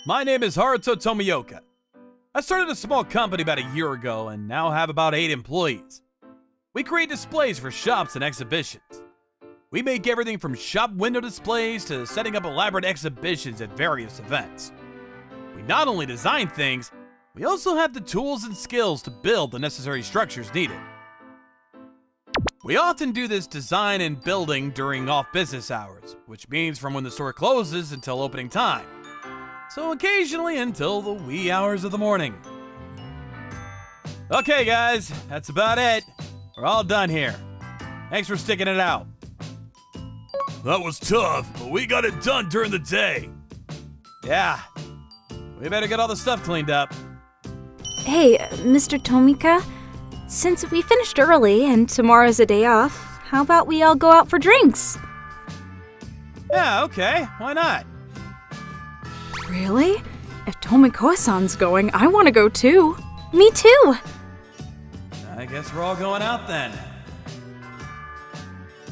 My name is Haruto Tomiooka. I started a small company about a year ago and now have about 8 employees. We create displays for shops and exhibitions. We make everything from shop window displays to setting up elaborate exhibitions at various events. We not only design things, we also have the tools and skills to build the necessary structures needed. We often do this design and building during off-business hours, which means from when the store closes until opening time. So occasionally until the wee hours of the morning. Okay guys, that's about it. We're all done here. Thanks for sticking it out. That was tough, but we got it done during the day. Yeah, we better get all the stuff cleaned up. Hey, Mr. Tomiooka, since we finished early and tomorrow's a day off, how about we all go out for drinks? Yeah, okay, why not? Really? If Tomiko-san's going, I want to go too. Me too! I guess we're all going out then.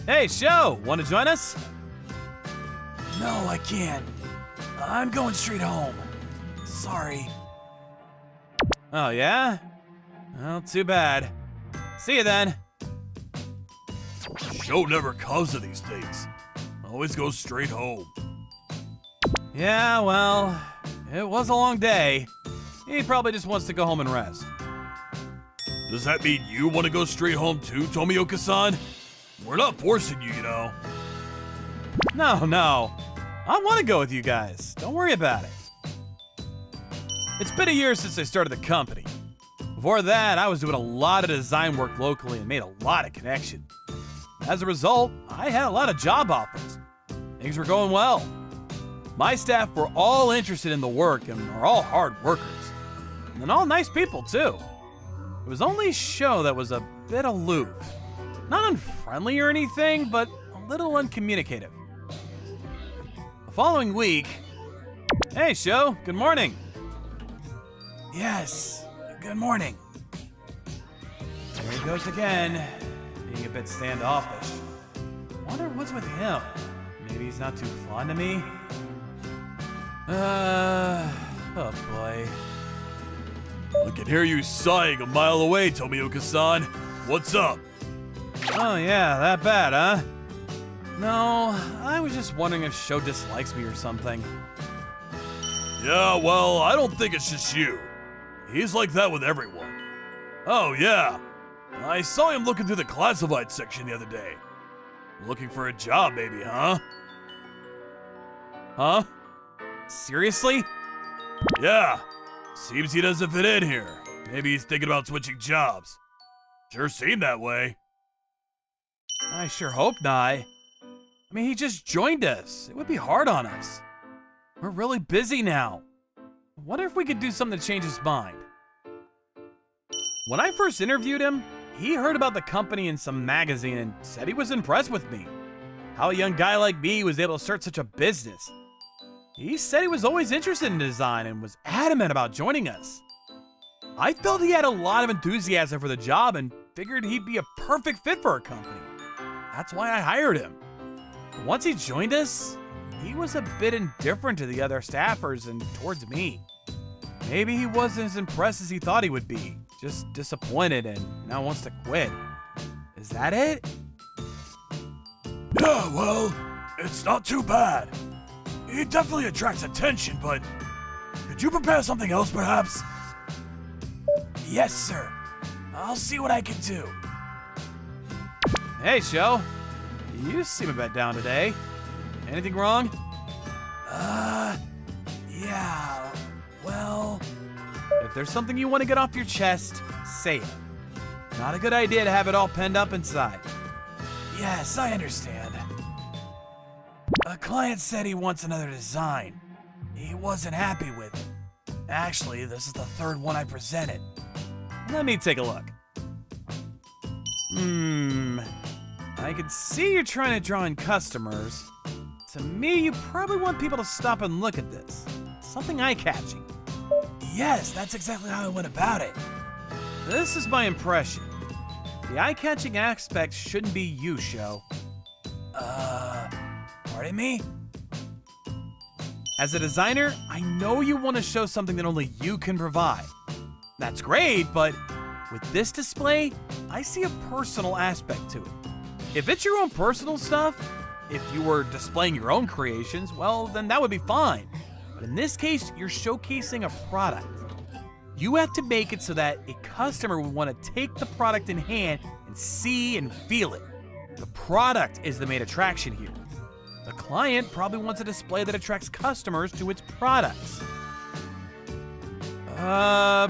Hey, Sho, want to join us? No, I can't. I'm going straight home. Sorry. Oh, yeah? Well, too bad. See you then. Show never comes to these things. Always goes straight home. Yeah, well, it was a long day. He probably just wants to go home and rest. Does that mean you want to go straight home too, Tomiooka-san? We're not forcing you, you know. No. I want to go with you guys. Don't worry about it. It's been a year since I started the company. Before that, I was doing a lot of design work locally and made a lot of connections. As a result, I had a lot of job offers. Things were going well. My staff were all interested in the work and are all hard workers. And all nice people, too. It was only Sho that was a bit aloof. Not unfriendly or anything, but a little uncommunicative. The following week... Hey, Sho, good morning. Yes, good morning. There he goes again, being a bit standoffish. Wonder what's with him. Maybe he's not too fond of me? Oh boy. I can hear you sighing a mile away, Tomiooka-san. What's up? Oh yeah, that bad, huh? No, I was just wondering if Sho dislikes me or something. Yeah, well, I don't think it's just you. He's like that with everyone. Oh yeah, I saw him looking through the classified section the other day. Looking for a job maybe, huh? Huh? Seriously? Yeah, seems he doesn't fit in here. Maybe he's thinking about switching jobs. Sure seemed that way. I sure hope not. I mean, he just joined us. It would be hard on us. We're really busy now. I wonder if we could do something to change his mind. When I first interviewed him, he heard about the company in some magazine and said he was impressed with me. How a young guy like me was able to start such a business. He said he was always interested in design and was adamant about joining us. I felt he had a lot of enthusiasm for the job and figured he'd be a perfect fit for our company. That's why I hired him. Once he joined us, he was a bit indifferent to the other staffers and towards me. Maybe he wasn't as impressed as he thought he would be, just disappointed and now wants to quit. Is that it? Yeah, well, it's not too bad. He definitely attracts attention, but could you prepare something else perhaps? Yes, sir. I'll see what I can do. Hey, Sho. You seem a bit down today. Anything wrong? Yeah, well... If there's something you want to get off your chest, say it. Not a good idea to have it all penned up inside. Yes, I understand. A client said he wants another design. He wasn't happy with it. Actually, this is the third one I presented. Let me take a look. I can see you're trying to draw in customers. To me, you probably want people to stop and look at this. Something eye-catching. Yes, that's exactly how I went about it. This is my impression. The eye-catching aspect shouldn't be you, Sho. Pardon me? As a designer, I know you want to show something that only you can provide. That's great, but with this display, I see a personal aspect to it. If it's your own personal stuff, if you were displaying your own creations, well, then that would be fine. But in this case, you're showcasing a product. You have to make it so that a customer would want to take the product in hand and see and feel it. The product is the main attraction here. The client probably wants a display that attracts customers to its products. But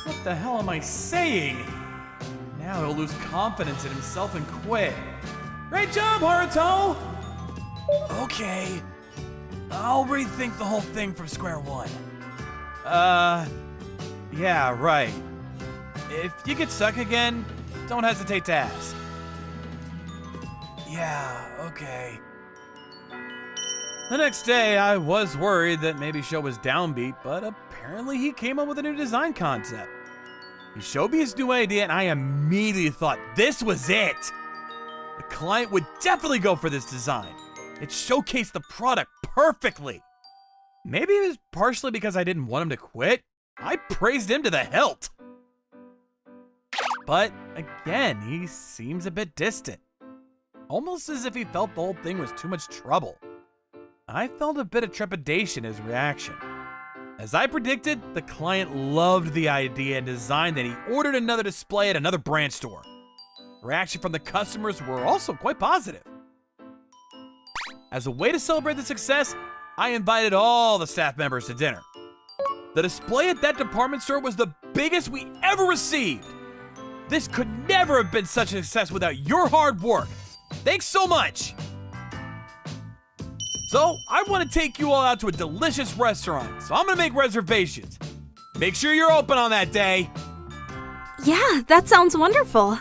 what the hell am I saying? Now he'll lose confidence in himself and quit. Great job, Haruto! Okay. I'll rethink the whole thing from square one. Yeah, right. If you get stuck again, don't hesitate to ask. Yeah, okay. The next day, I was worried that maybe Sho was downbeat, but apparently he came up with a new design concept. He showed me his new idea, and I immediately thought this was it. The client would definitely go for this design. It showcased the product perfectly. Maybe it was partially because I didn't want him to quit. I praised him to the hilt. But again, he seems a bit distant. Almost as if he felt the whole thing was too much trouble. I felt a bit of trepidation in his reaction. As I predicted, the client loved the idea and design that he ordered another display at another brand store. Reaction from the customers were also quite positive. As a way to celebrate the success, I invited all the staff members to dinner. The display at that department store was the biggest we ever received. This could never have been such a success without your hard work. Thanks so much. So, I want to take you all out to a delicious restaurant, so I'm going to make reservations. Make sure you're open on that day. Yeah, that sounds wonderful.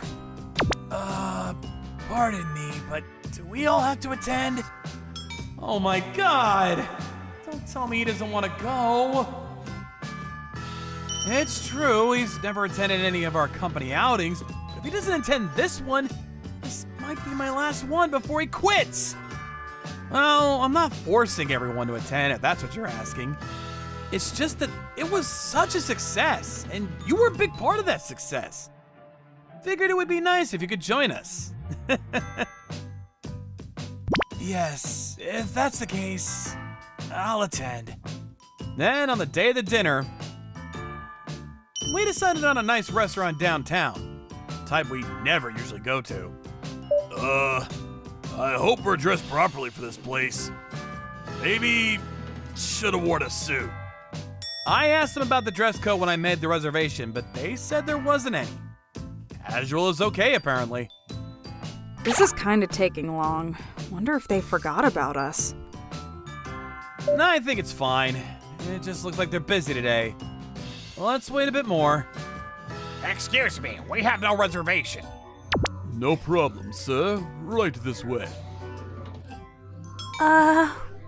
Pardon me, but do we all have to attend? Oh my god! Don't tell me he doesn't want to go. It's true, he's never attended any of our company outings, but if he doesn't attend this one, this might be my last one before he quits. Well, I'm not forcing everyone to attend if that's what you're asking. It's just that it was such a success, and you were a big part of that success. Figured it would be nice if you could join us. Yes, if that's the case, I'll attend. Then on the day of the dinner, we decided on a nice restaurant downtown. Type we never usually go to. I hope we're dressed properly for this place. Maybe should've worn a suit. I asked them about the dress code when I made the reservation, but they said there wasn't any. Casual is okay, apparently. This is kind of taking long. Wonder if they forgot about us. No, I think it's fine. It just looks like they're busy today. Let's wait a bit more. Excuse me, we have no reservation. No problem, sir. Right this way.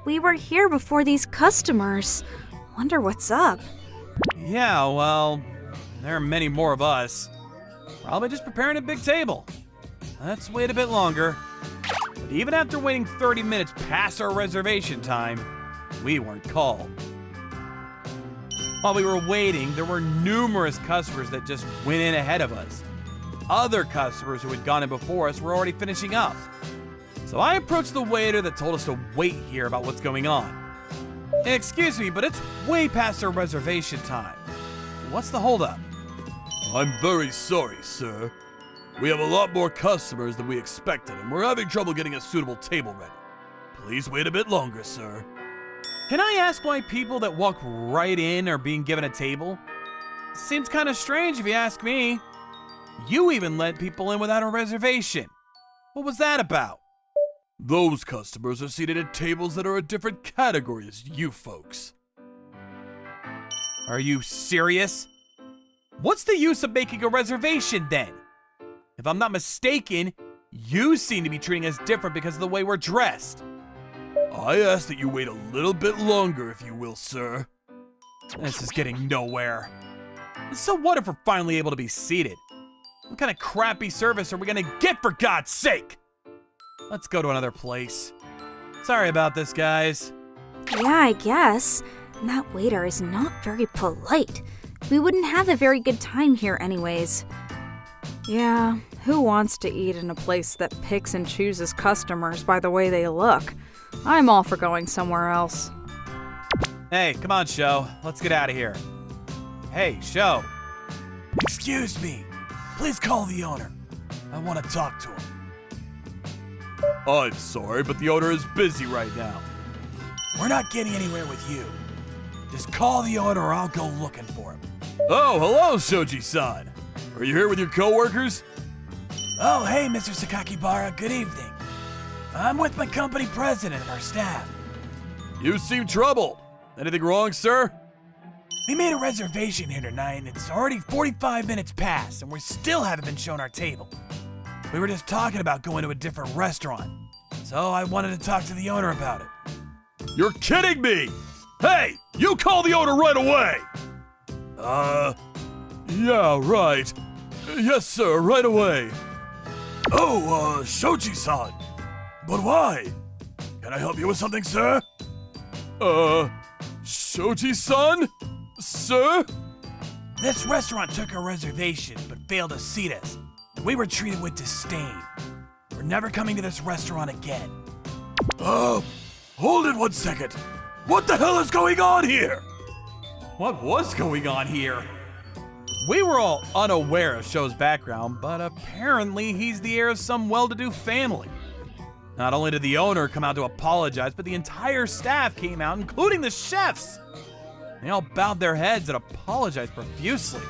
We were here before these customers. Wonder what's up. Yeah, well, there are many more of us. Probably just preparing a big table. Let's wait a bit longer. But even after waiting 30 minutes past our reservation time, we weren't called. While we were waiting, there were numerous customers that just went in ahead of us. Other customers who had gone in before us were already finishing up. So I approached the waiter that told us to wait here about what's going on. Excuse me, but it's way past our reservation time. What's the holdup? I'm very sorry, sir. We have a lot more customers than we expected, and we're having trouble getting a suitable table ready. Please wait a bit longer, sir. Can I ask why people that walk right in are being given a table? Seems kind of strange if you ask me. You even let people in without a reservation. What was that about? Those customers are seated at tables that are a different category as you folks. Are you serious? What's the use of making a reservation then? If I'm not mistaken, you seem to be treating us different because of the way we're dressed. I ask that you wait a little bit longer, if you will, sir. This is getting nowhere. So what if we're finally able to be seated? What kind of crappy service are we gonna get, for God's sake? Let's go to another place. Sorry about this, guys. Yeah, I guess. And that waiter is not very polite. We wouldn't have a very good time here anyways. Yeah, who wants to eat in a place that picks and chooses customers by the way they look? I'm all for going somewhere else. Hey, come on, Sho. Let's get out of here. Hey, Sho. Excuse me. Please call the owner. I want to talk to him. I'm sorry, but the owner is busy right now. We're not getting anywhere with you. Just call the owner or I'll go looking for him. Oh, hello, Shoji-san. Are you here with your coworkers? Oh, hey, Mr. Sakakibara. Good evening. I'm with my company president and our staff. You seem troubled. Anything wrong, sir? We made a reservation here tonight and it's already 45 minutes past and we still haven't been shown our table. We were just talking about going to a different restaurant. So I wanted to talk to the owner about it. You're kidding me! Hey, you call the owner right away! Yeah, right. Yes, sir, right away. Oh, Shoji-san. But why? Can I help you with something, sir? Shoji-san? Sir? This restaurant took our reservation but failed to seat us. We were treated with disdain. We're never coming to this restaurant again. Hold it 1 second. What the hell is going on here? What was going on here? We were all unaware of Sho's background, but apparently he's the heir of some well-to-do family. Not only did the owner come out to apologize, but the entire staff came out, including the chefs. They all bowed their heads and apologized profusely.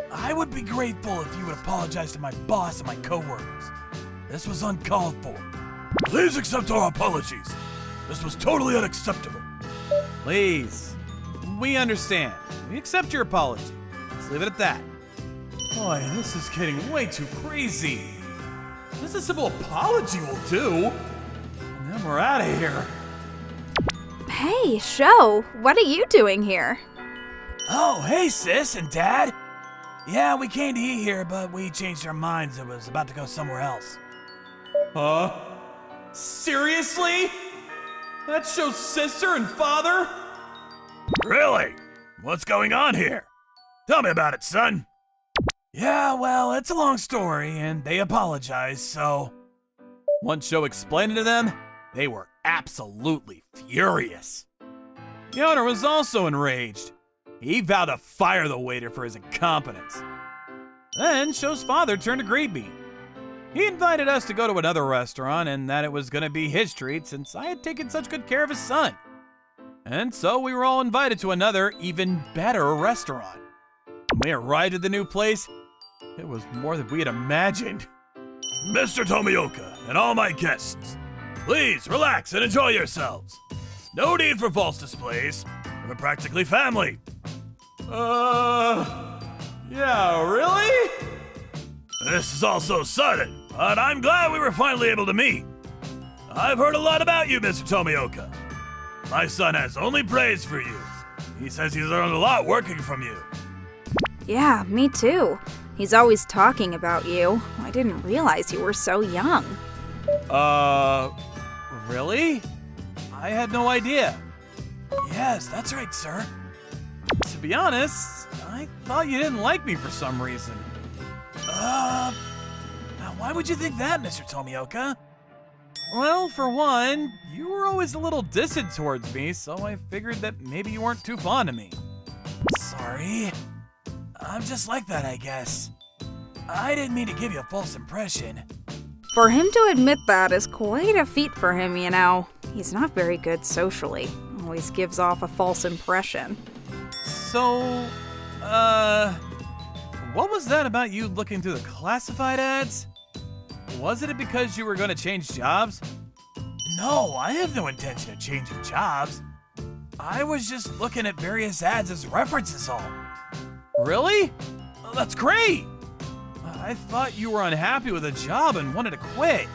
I would be grateful if you would apologize to my boss and my coworkers. This was uncalled for. Please accept our apologies. This was totally unacceptable. Please. We understand. We accept your apology. Let's leave it at that. Boy, this is getting way too crazy. Just a simple apology will do. And then we're out of here. Hey, Sho, what are you doing here? Oh, hey, sis and dad. Yeah, we came to eat here, but we changed our minds and was about to go somewhere else. Huh? Seriously? That's Sho's sister and father? Really? What's going on here? Tell me about it, son. Yeah, well, it's a long story, and they apologized, so... Once Sho explained it to them, they were absolutely furious. The owner was also enraged. He vowed to fire the waiter for his incompetence. Then Sho's father turned to greet me. He invited us to go to another restaurant and that it was going to be his treat since I had taken such good care of his son. And so we were all invited to another, even better restaurant. When we arrived at the new place, it was more than we had imagined. Mr. Tomiooka and all my guests, please relax and enjoy yourselves. No need for false displays. We're practically family. Yeah, really? This is all so sudden, but I'm glad we were finally able to meet. I've heard a lot about you, Mr. Tomiooka. My son has only praise for you. He says he's learned a lot working from you. Yeah, me too. He's always talking about you. I didn't realize you were so young. Really? I had no idea. Yes, that's right, sir. To be honest, I thought you didn't like me for some reason. Now why would you think that, Mr. Tomiooka? Well, for one, you were always a little distant towards me, so I figured that maybe you weren't too fond of me. Sorry. I'm just like that, I guess. I didn't mean to give you a false impression. For him to admit that is quite a feat for him, you know. He's not very good socially. Always gives off a false impression. So, what was that about you looking through the classified ads? Wasn't it because you were going to change jobs? No, I have no intention of changing jobs. I was just looking at various ads as references all. Really? That's great! I thought you were unhappy with the job and wanted to quit.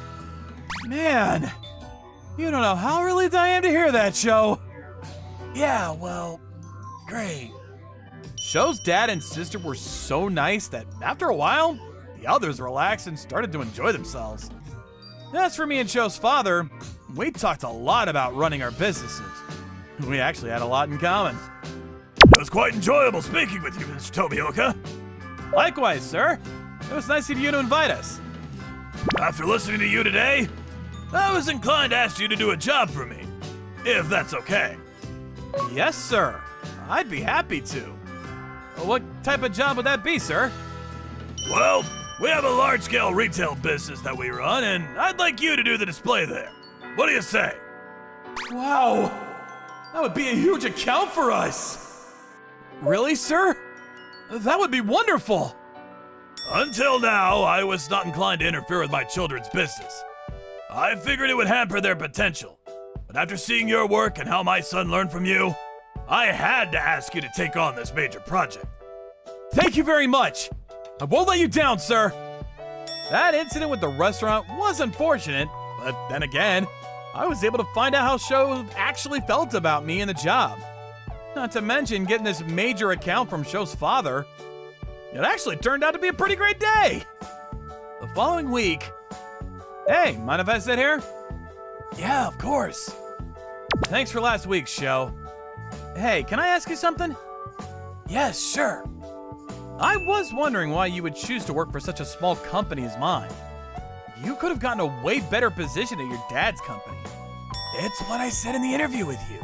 Man, you don't know how relieved I am to hear that, Sho. Yeah, well, great. Sho's dad and sister were so nice that after a while, The others relaxed and started to enjoy themselves. As for me and Sho's father, we talked a lot about running our businesses. We actually had a lot in common. It was quite enjoyable speaking with you, Mr. Tomiooka. Likewise, sir. It was nice of you to invite us. After listening to you today, I was inclined to ask you to do a job for me, if that's okay. Yes, sir. I'd be happy to. What type of job would that be, sir? Well, we have a large-scale retail business that we run, and I'd like you to do the display there. What do you say? Wow! That would be a huge account for us! Really, sir? That would be wonderful! Until now, I was not inclined to interfere with my children's business. I figured it would hamper their potential. But after seeing your work and how my son learned from you, I had to ask you to take on this major project. Thank you very much! I won't let you down, sir! That incident with the restaurant was unfortunate, but then again, I was able to find out how Sho actually felt about me and the job. Not to mention getting this major account from Sho's father. It actually turned out to be a pretty great day! The following week... Hey, mind if I sit here? Yeah, of course. Thanks for last week, Sho. Hey, can I ask you something? Yes, sure. I was wondering why you would choose to work for such a small company as mine. You could have gotten a way better position at your dad's company. It's what I said in the interview with you.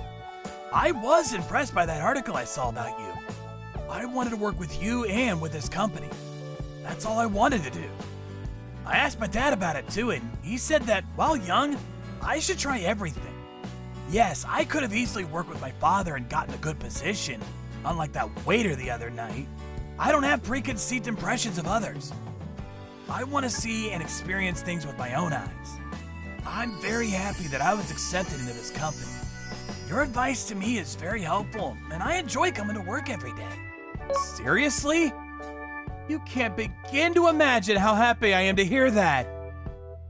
I was impressed by that article I saw about you. I wanted to work with you and with this company. That's all I wanted to do. I asked my dad about it too, and he said that while young, I should try everything. Yes, I could have easily worked with my father and gotten a good position, unlike that waiter the other night. I don't have preconceived impressions of others. I want to see and experience things with my own eyes. I'm very happy that I was accepted into this company. Your advice to me is very helpful, and I enjoy coming to work every day. Seriously? You can't begin to imagine how happy I am to hear that.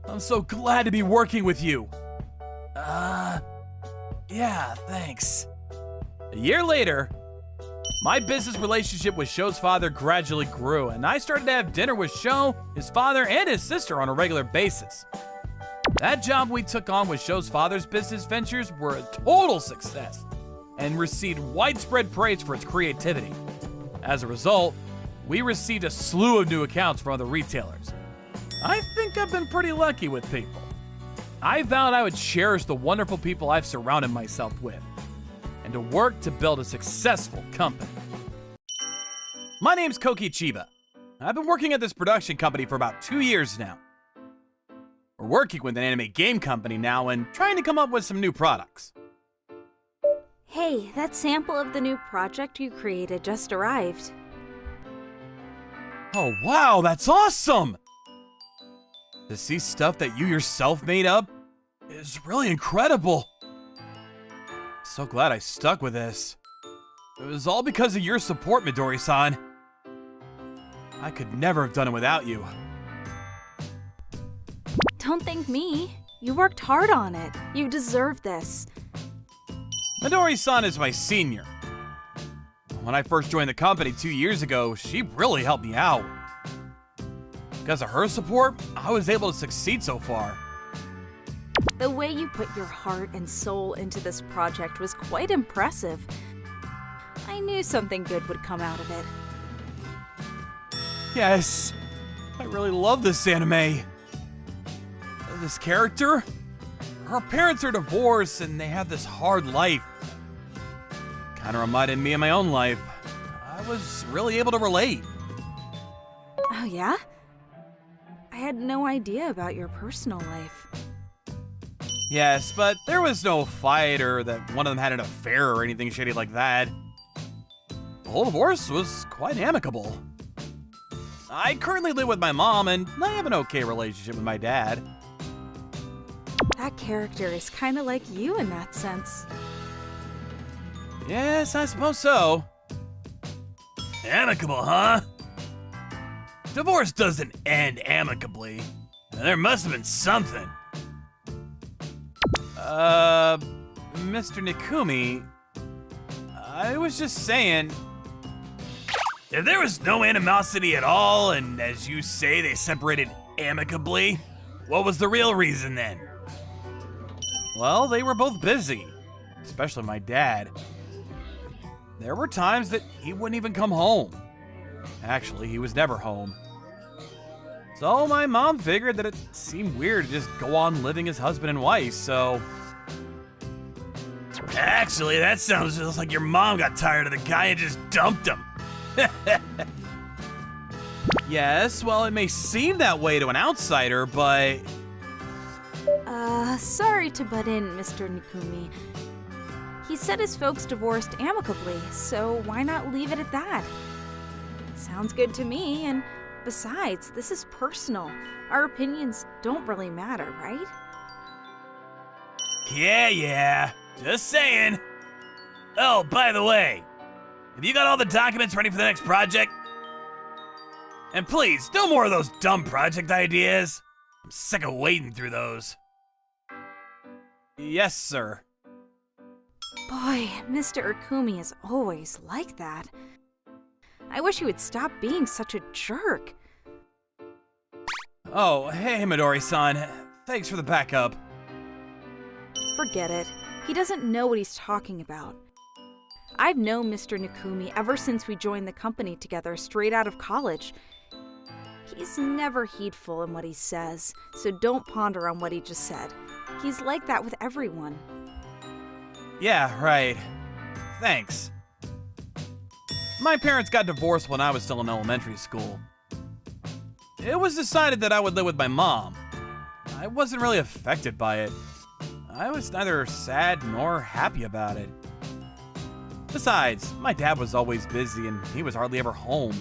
I'm so glad to be working with you. Yeah, thanks. A year later, my business relationship with Sho's father gradually grew, and I started to have dinner with Sho, his father, and his sister on a regular basis. That job we took on with Sho's father's business ventures were a total success and received widespread praise for its creativity. As a result, we received a slew of new accounts from other retailers. I think I've been pretty lucky with people. I vowed I would cherish the wonderful people I've surrounded myself with and to work to build a successful company. My name's Koki Chiba. I've been working at this production company for about 2 years now. We're working with an anime game company now and trying to come up with some new products. Hey, that sample of the new project you created just arrived. Oh wow, that's awesome! To see stuff that you yourself made up is really incredible. So glad I stuck with this. It was all because of your support, Midori-san. I could never have done it without you. Don't thank me. You worked hard on it. You deserve this. Midori-san is my senior. When I first joined the company 2 years ago, she really helped me out. Because of her support, I was able to succeed so far. The way you put your heart and soul into this project was quite impressive. I knew something good would come out of it. Yes, I really love this anime. This character, her parents are divorced and they have this hard life. Kinda reminded me of my own life. I was really able to relate. Oh yeah? I had no idea about your personal life. Yes, but there was no fight or that one of them had an affair or anything shady like that. The whole divorce was quite amicable. I currently live with my mom and I have an okay relationship with my dad. That character is kind of like you in that sense. Yes, I suppose so. Amicable, huh? Divorce doesn't end amicably. There must have been something. Mr. Nikumi, I was just saying... If there was no animosity at all, and as you say, they separated amicably, what was the real reason then? Well, they were both busy, especially my dad. There were times that he wouldn't even come home. Actually, he was never home. So my mom figured that it seemed weird to just go on living as husband and wife, so... Actually, that sounds just like your mom got tired of the guy and just dumped him. Yes, well, it may seem that way to an outsider, but... Sorry to butt in, Mr. Nikumi. He said his folks divorced amicably, so why not leave it at that? Sounds good to me, and besides, this is personal. Our opinions don't really matter, right? Yeah, just saying. Oh, by the way, have you got all the documents ready for the next project? And please, no more of those dumb project ideas. I'm sick of wading through those. Yes, sir. Boy, Mr. Ikumi is always like that. I wish he would stop being such a jerk. Oh, hey, Midori-san. Thanks for the backup. Forget it. He doesn't know what he's talking about. I've known Mr. Nikumi ever since we joined the company together straight out of college. He's never heedful in what he says, so don't ponder on what he just said. He's like that with everyone. Yeah, right. Thanks. My parents got divorced when I was still in elementary school. It was decided that I would live with my mom. I wasn't really affected by it. I was neither sad nor happy about it. Besides, my dad was always busy and he was hardly ever home.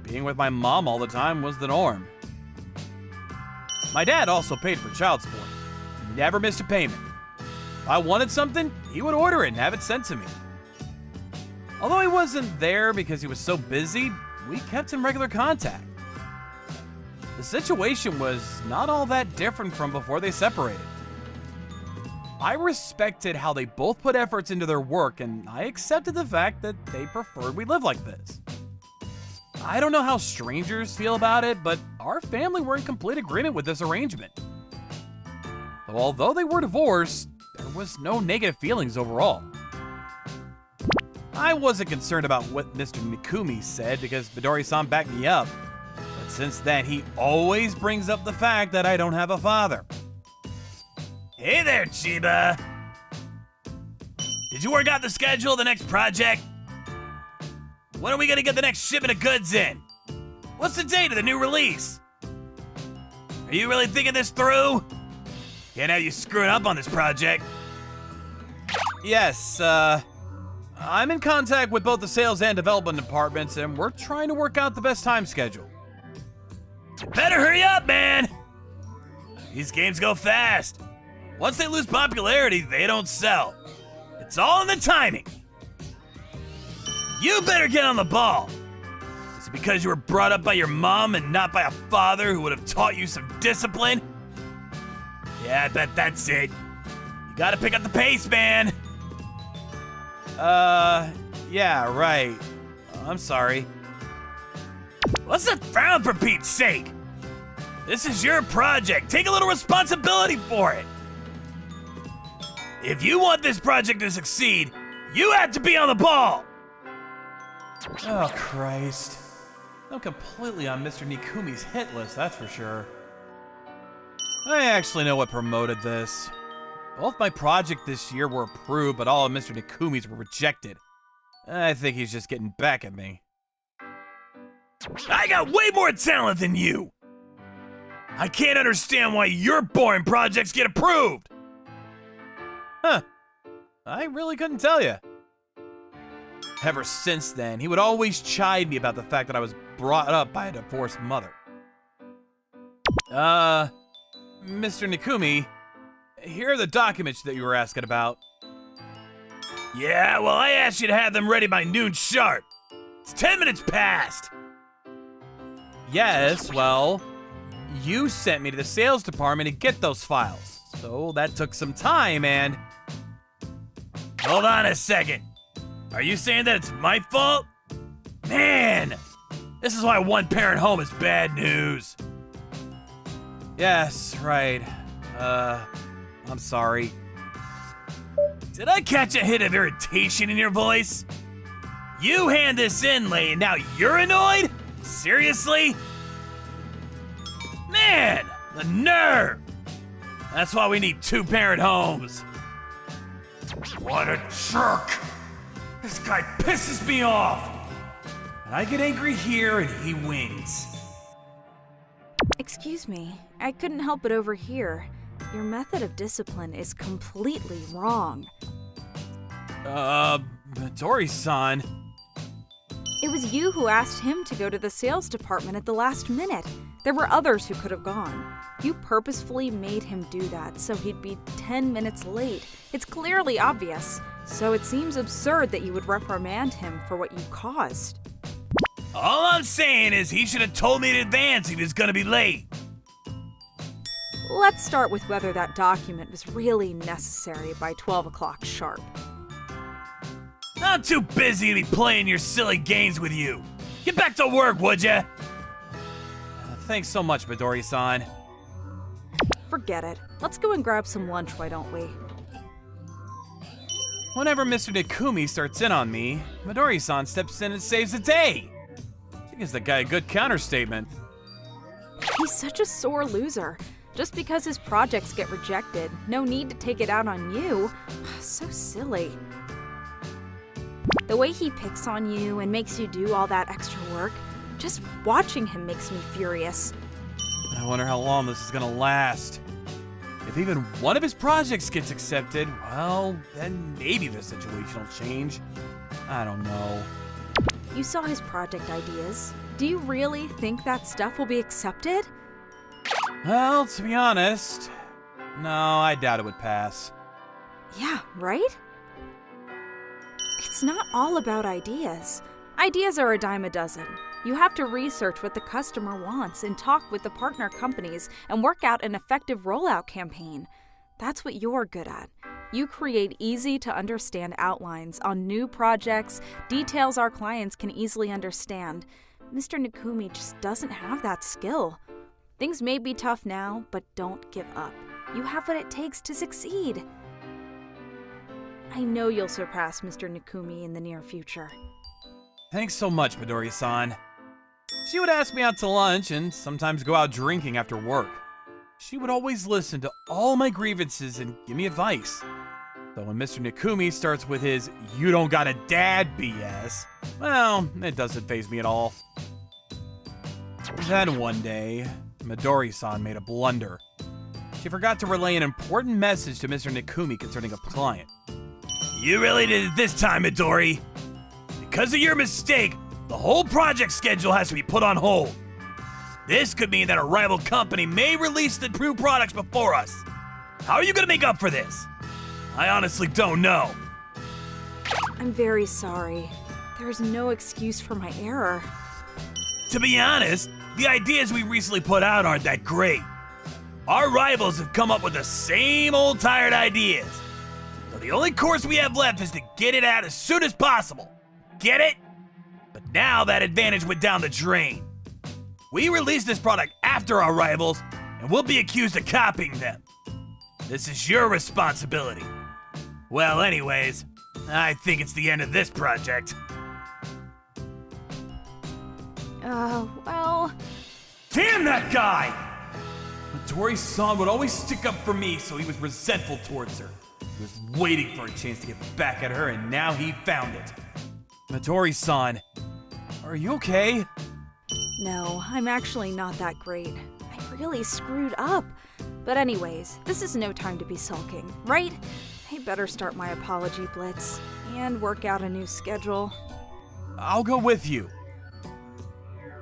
Being with my mom all the time was the norm. My dad also paid for child support. Never missed a payment. If I wanted something, he would order it and have it sent to me. Although he wasn't there because he was so busy, we kept in regular contact. The situation was not all that different from before they separated. I respected how they both put efforts into their work, and I accepted the fact that they preferred we live like this. I don't know how strangers feel about it, but our family were in complete agreement with this arrangement. So although they were divorced, there was no negative feelings overall. I wasn't concerned about what Mr. Nikumi said because Midori-san backed me up, but since then he always brings up the fact that I don't have a father. Hey there, Chiba. Did you work out the schedule of the next project? When are we gonna get the next shipment of goods in? What's the date of the new release? Are you really thinking this through? Can't have you screwing up on this project. Yes, I'm in contact with both the sales and development departments, and we're trying to work out the best time schedule. You better hurry up, man! These games go fast. Once they lose popularity, they don't sell. It's all in the timing. You better get on the ball. Is it because you were brought up by your mom and not by a father who would have taught you some discipline? Yeah, I bet that's it. You gotta pick up the pace, man. Yeah, right. I'm sorry. What's the frown, for Pete's sake? This is your project. Take a little responsibility for it. If you want this project to succeed, you have to be on the ball. Oh, Christ. I'm completely on Mr. Nikumi's hit list, that's for sure. I actually know what promoted this. Both my project this year were approved, but all of Mr. Nikumi's were rejected. I think he's just getting back at me. I got way more talent than you. I can't understand why your boring projects get approved. Huh. I really couldn't tell you. Ever since then, he would always chide me about the fact that I was brought up by a divorced mother. Mr. Nikumi, here are the documents that you were asking about. Yeah, well, I asked you to have them ready by noon sharp. It's 10 minutes past. Yes, well, you sent me to the sales department to get those files. So that took some time and... Hold on a second. Are you saying that it's my fault? Man! This is why one-parent home is bad news. Yes, right. I'm sorry. Did I catch a hint of irritation in your voice? You hand this in, Lay, and now you're annoyed? Seriously? Man, the nerve! That's why we need two-parent homes. What a jerk! This guy pisses me off! And I get angry here and he wins. Excuse me, I couldn't help but overhear. Your method of discipline is completely wrong. Midori-san. It was you who asked him to go to the sales department at the last minute. There were others who could have gone. You purposefully made him do that so he'd be 10 minutes late. It's clearly obvious, so it seems absurd that you would reprimand him for what you caused. All I'm saying is he should have told me in advance he was gonna be late. Let's start with whether that document was really necessary by 12 o'clock sharp. I'm too busy to be playing your silly games with you. Get back to work, would ya? Thanks so much, Midori-san. Forget it. Let's go and grab some lunch, why don't we? Whenever Mr. Nikumi starts in on me, Midori-san steps in and saves the day. She gives the guy a good counterstatement. He's such a sore loser. Just because his projects get rejected, no need to take it out on you. So silly. The way he picks on you and makes you do all that extra work, just watching him makes me furious. I wonder how long this is gonna last. If even one of his projects gets accepted, well, then maybe the situation will change. I don't know. You saw his project ideas. Do you really think that stuff will be accepted? Well, to be honest, no, I doubt it would pass. Yeah, right? It's not all about ideas. Ideas are a dime a dozen. You have to research what the customer wants and talk with the partner companies and work out an effective rollout campaign. That's what you're good at. You create easy to understand outlines on new projects, details our clients can easily understand. Mr. Nikumi just doesn't have that skill. Things may be tough now, but don't give up. You have what it takes to succeed. I know you'll surpass Mr. Nikumi in the near future. Thanks so much, Midori-san. She would ask me out to lunch and sometimes go out drinking after work. She would always listen to all my grievances and give me advice. So when Mr. Nikumi starts with his "you don't got a dad" BS, well, it doesn't faze me at all. Then one day, Midori-san made a blunder. She forgot to relay an important message to Mr. Nikumi concerning a client. You really did it this time, Midori. Because of your mistake, the whole project schedule has to be put on hold. This could mean that a rival company may release the new products before us. How are you gonna make up for this? I honestly don't know. I'm very sorry. There's no excuse for my error. To be honest, the ideas we recently put out aren't that great. Our rivals have come up with the same old tired ideas. So the only course we have left is to get it out as soon as possible. Get it? But now that advantage went down the drain. We released this product after our rivals, and we'll be accused of copying them. This is your responsibility. Well, anyways, I think it's the end of this project. Well... Damn that guy! Midori-san would always stick up for me, so he was resentful towards her. He was waiting for a chance to get back at her, and now he found it. Midori-san, are you okay? No, I'm actually not that great. I really screwed up. But anyways, this is no time to be sulking, right? I better start my apology blitz and work out a new schedule. I'll go with you.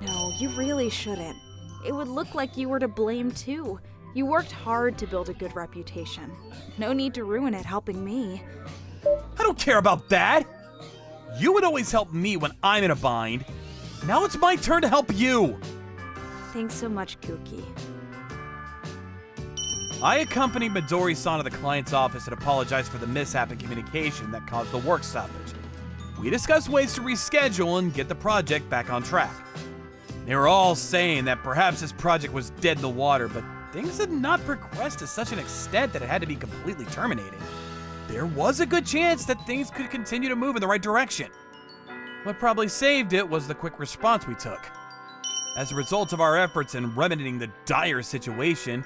No, you really shouldn't. It would look like you were to blame too. You worked hard to build a good reputation. No need to ruin it helping me. I don't care about that. You would always help me when I'm in a bind. Now it's my turn to help you. Thanks so much, Koki. I accompanied Midori-san to the client's office and apologized for the mishap in communication that caused the work stoppage. we discussed ways to reschedule and get the project back on track. They were all saying that perhaps this project was dead in the water, but things had not progressed to such an extent that it had to be completely terminated. There was a good chance that things could continue to move in the right direction. What probably saved it was the quick response we took. As a result of our efforts in remedying the dire situation,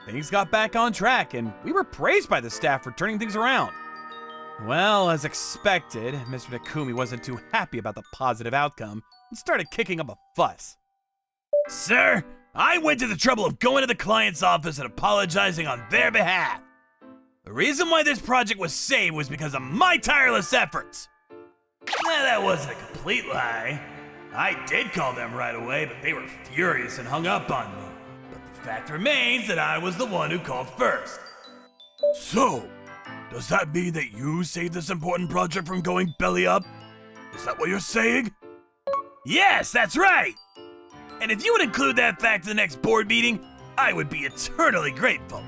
things got back on track and we were praised by the staff for turning things around. Well, as expected, Mr. Nakumi wasn't too happy about the positive outcome and started kicking up a fuss. Sir, I went to the trouble of going to the client's office and apologizing on their behalf. The reason why this project was saved was because of my tireless efforts. That wasn't a complete lie. I did call them right away, but they were furious and hung up on me. But the fact remains that I was the one who called first. So, does that mean that you saved this important project from going belly up? Is that what you're saying? Yes, that's right! And if you would include that fact in the next board meeting, I would be eternally grateful.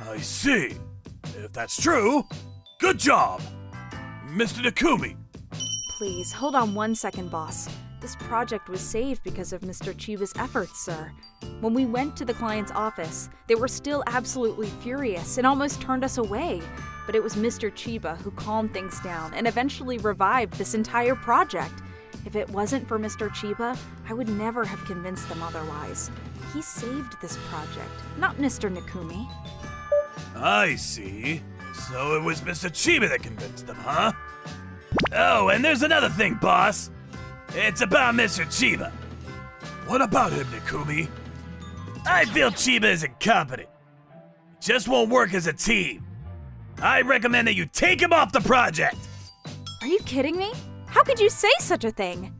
I see. If that's true, good job! Mr. Nakumi. Please, hold on 1 second, boss. This project was saved because of Mr. Chiba's efforts, sir. When we went to the client's office, they were still absolutely furious and almost turned us away. But it was Mr. Chiba who calmed things down and eventually revived this entire project. If it wasn't for Mr. Chiba, I would never have convinced them otherwise. He saved this project, not Mr. Nakumi. I see. So it was Mr. Chiba that convinced them, huh? Oh, and there's another thing, boss. It's about Mr. Chiba. What about him, Nakumi? I feel Chiba is incompetent. He just won't work as a team. I recommend that you take him off the project. Are you kidding me? How could you say such a thing?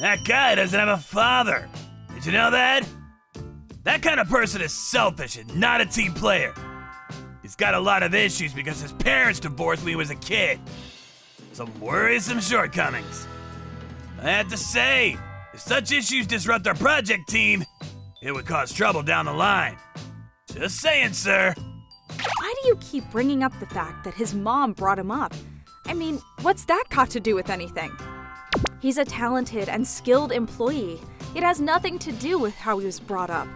That guy doesn't have a father. Did you know that? That kind of person is selfish and not a team player. He's got a lot of issues because his parents divorced when he was a kid. Some worrisome shortcomings. I have to say, if such issues disrupt our project team, it would cause trouble down the line. Just saying, sir. Why do you keep bringing up the fact that his mom brought him up? I mean, what's that got to do with anything? He's a talented and skilled employee. It has nothing to do with how he was brought up.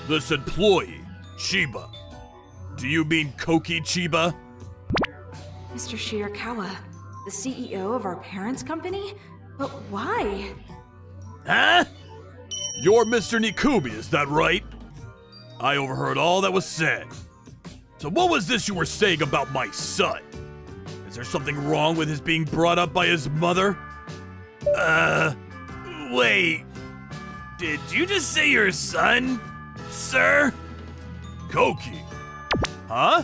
This employee, Chiba. Do you mean Koki Chiba? Mr. Shirakawa, the CEO of our parents' company? But why? Huh? You're Mr. Nakumi, is that right? I overheard all that was said. So what was this you were saying about my son? Is there something wrong with his being brought up by his mother? Wait. Did you just say your son, sir? Koki. Huh?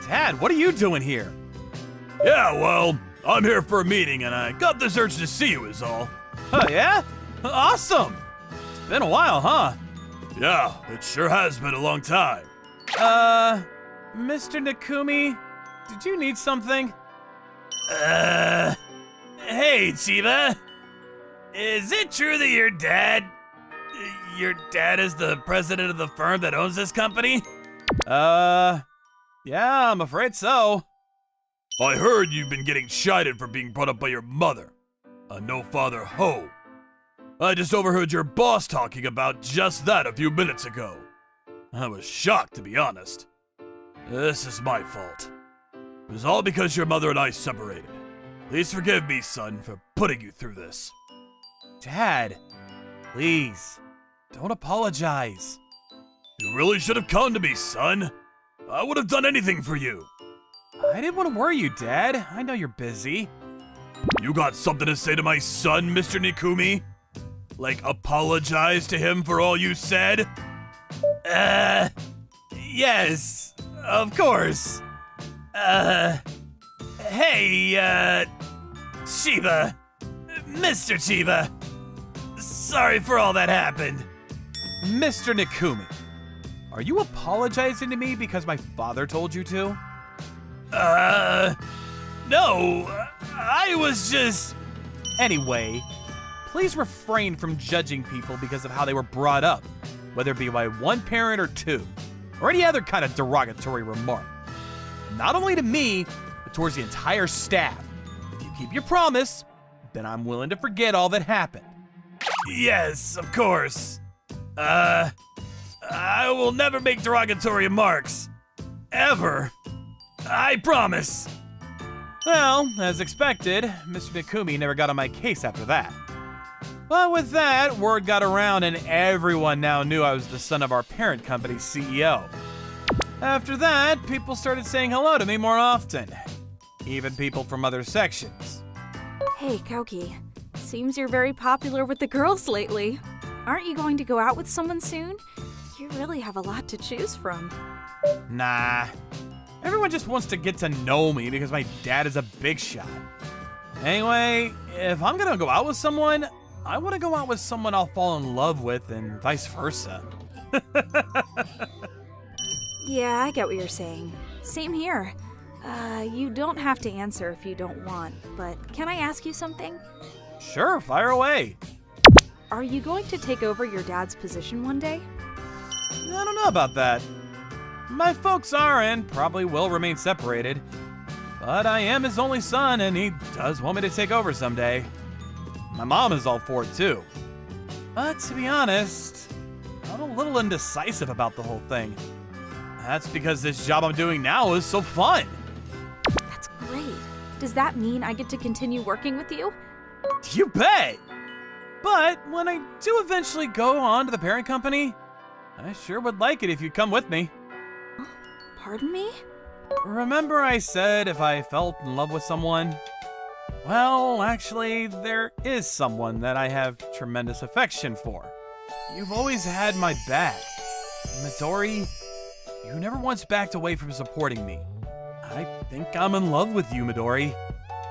Dad, what are you doing here? Yeah, well, I'm here for a meeting and I got this urge to see you is all. Oh, yeah? Awesome! It's been a while, huh? Yeah, it sure has been a long time. Mr. Nakumi, did you need something? Hey, Chiba. Is it true that your dad is the president of the firm that owns this company? Yeah, I'm afraid so. I heard you've been getting chided for being brought up by your mother, a no-father hoe. I just overheard your boss talking about just that a few minutes ago. I was shocked, to be honest. This is my fault. It was all because your mother and I separated. Please forgive me, son, for putting you through this. Dad, please, don't apologize. You really should have come to me, son. I would have done anything for you. I didn't want to worry you, Dad. I know you're busy. You got something to say to my son, Mr. Nakumi? Like apologize to him for all you said? Yes, of course. Hey, Chiba. Mr. Chiba. Sorry for all that happened. Mr. Nakumi, are you apologizing to me because my father told you to? No. I was just... Anyway, please refrain from judging people because of how they were brought up, whether it be by one parent or two, or any other kind of derogatory remark. Not only to me, but towards the entire staff. If you keep your promise, then I'm willing to forget all that happened. Yes, of course. I will never make derogatory remarks. Ever. I promise. Well, as expected, Mr. Nikumi never got on my case after that. But with that, word got around and everyone now knew I was the son of our parent company's CEO. After that, people started saying hello to me more often. Even people from other sections. Hey, Koki. Seems you're very popular with the girls lately. Aren't you going to go out with someone soon? You really have a lot to choose from. Nah. Everyone just wants to get to know me because my dad is a big shot. Anyway, if I'm gonna go out with someone, I want to go out with someone I'll fall in love with and vice versa. Yeah, I get what you're saying. Same here. You don't have to answer if you don't want, but can I ask you something? Sure, fire away. Are you going to take over your dad's position one day? I don't know about that. My folks are and probably will remain separated. But I am his only son and he does want me to take over someday. My mom is all for it too. But to be honest, I'm a little indecisive about the whole thing. That's because this job I'm doing now is so fun. That's great. Does that mean I get to continue working with you? You bet! But when I do eventually go on to the parent company, I sure would like it if you'd come with me. Pardon me? Remember I said if I felt in love with someone? Well, actually, there is someone that I have tremendous affection for. You've always had my back. Midori, you never once backed away from supporting me. I think I'm in love with you, Midori.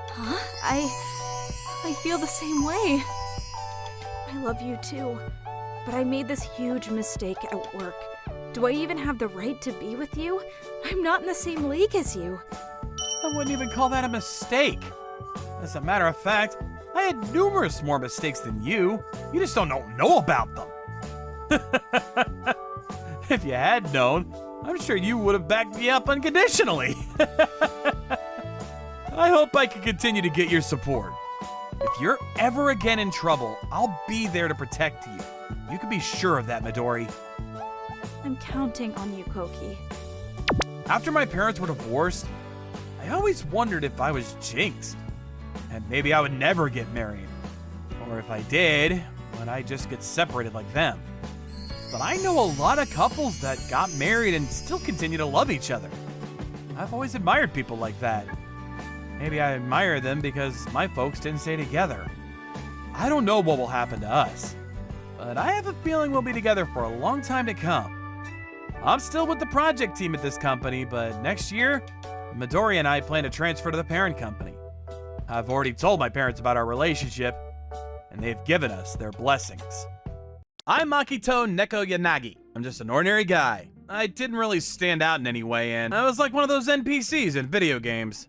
Huh? I feel the same way. I love you too. But I made this huge mistake at work. Do I even have the right to be with you? I'm not in the same league as you. I wouldn't even call that a mistake. As a matter of fact, I had numerous more mistakes than you. You just don't know about them. If you had known, I'm sure you would have backed me up unconditionally. I hope I can continue to get your support. If you're ever again in trouble, I'll be there to protect you. You can be sure of that, Midori. I'm counting on you, Koki. After my parents were divorced, I always wondered if I was jinxed. And maybe I would never get married. Or if I did, would I just get separated like them? But I know a lot of couples that got married and still continue to love each other. I've always admired people like that. Maybe I admire them because my folks didn't stay together. I don't know what will happen to us, but I have a feeling we'll be together for a long time to come. I'm still with the project team at this company, but next year, Midori and I plan to transfer to the parent company. I've already told my parents about our relationship, and they've given us their blessings. I'm Akito Neko Yanagi. I'm just an ordinary guy. I didn't really stand out in any way, and I was like one of those NPCs in video games.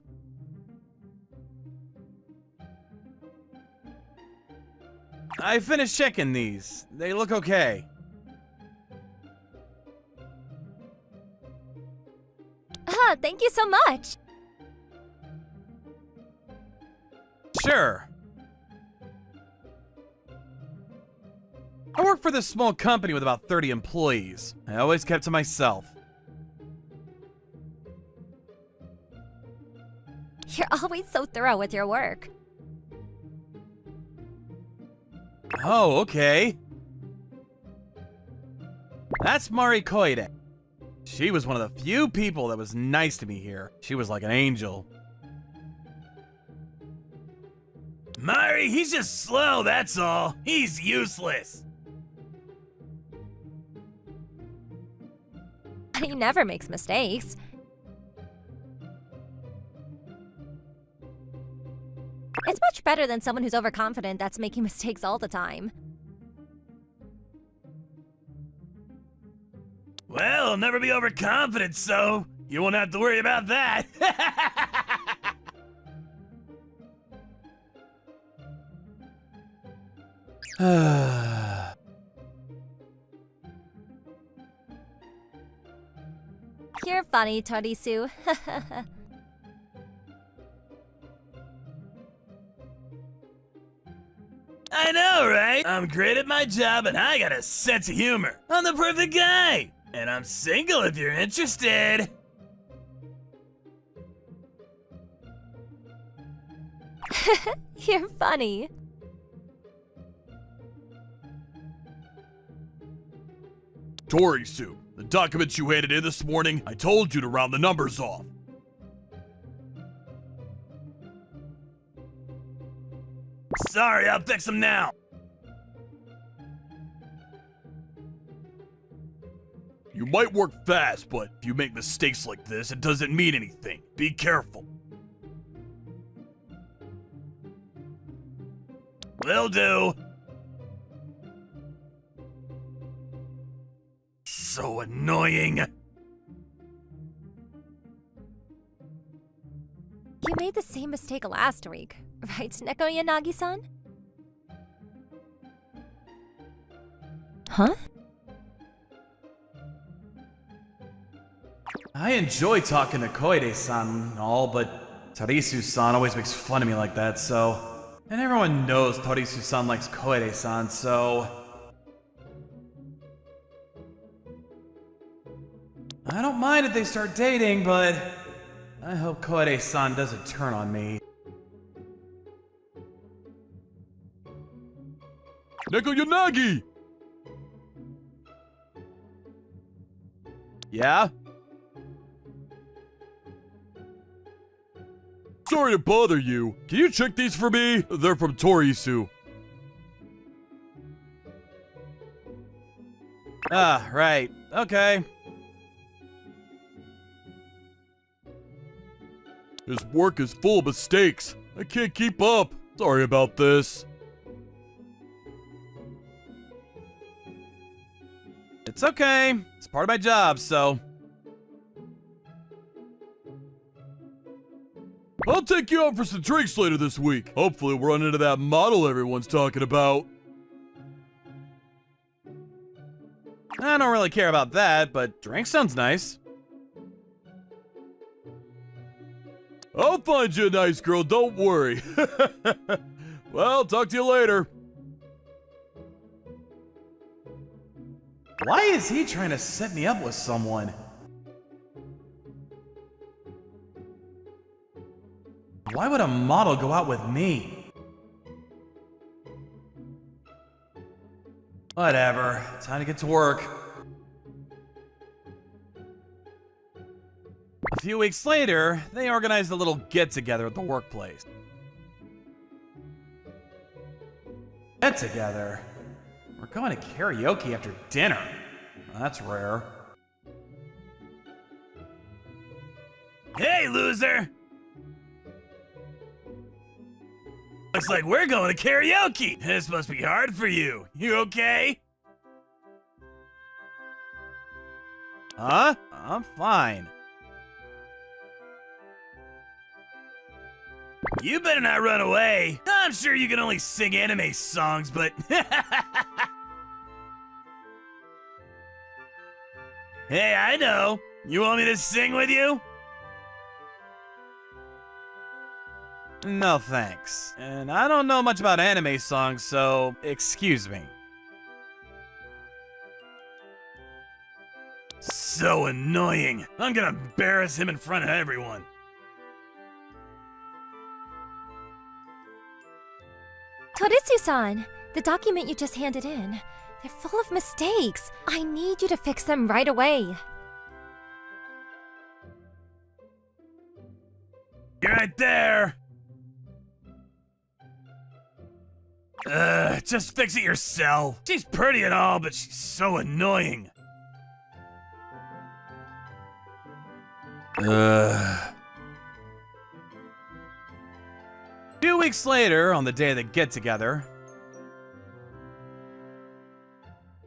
I finished checking these. They look okay. Thank you so much. Sure. I work for this small company with about 30 employees. I always kept to myself. You're always so thorough with your work. Oh, okay. That's Mari Koide. She was one of the few people that was nice to me here. She was like an angel. Mari, he's just slow, that's all. He's useless. He never makes mistakes. It's much better than someone who's overconfident that's making mistakes all the time. Well, I'll never be overconfident, so you won't have to worry about that. You're funny, Torisu. know, right? I'm great at my job and I got a sense of humor. I'm the perfect guy. And I'm single if you're interested. You're funny. Torisu, the documents you handed in this morning, I told you to round the numbers off. Sorry, I'll fix them now. You might work fast, but if you make mistakes like this, it doesn't mean anything. Be careful. Will do. So annoying. You made the same mistake last week, right, Neko Yanagi-san? Huh? I enjoy talking to Koide-san and all, but Torisu-san always makes fun of me like that, so... And everyone knows Torisu-san likes Koide-san, so... I don't mind if they start dating, but... I hope Koide-san doesn't turn on me. Neko Yanagi! Yeah? Sorry to bother you. Can you check these for me? They're from Torisu. Ah, right. Okay. His work is full of mistakes. I can't keep up. Sorry about this. It's okay. It's part of my job, so... I'll take you out for some drinks later this week. Hopefully we'll run into that model everyone's talking about. I don't really care about that, but drink sounds nice. I'll find you a nice girl, don't worry. Well, talk to you later. Why is he trying to set me up with someone? Why would a model go out with me? Whatever, time to get to work. A few weeks later, they organized a little get-together at the workplace. Get-together? We're going to karaoke after dinner. That's rare. Hey, loser! Looks like we're going to karaoke. This must be hard for you. You okay? Huh? I'm fine. You better not run away. I'm sure you can only sing anime songs, but... Hey, I know. You want me to sing with you? No thanks. And I don't know much about anime songs, so excuse me. So annoying. I'm gonna embarrass him in front of everyone. Torisu-san, the document you just handed in, they're full of mistakes. I need you to fix them right away. You're right there. Just fix it yourself. She's pretty and all, but she's so annoying. A few weeks later, on the day of the get-together,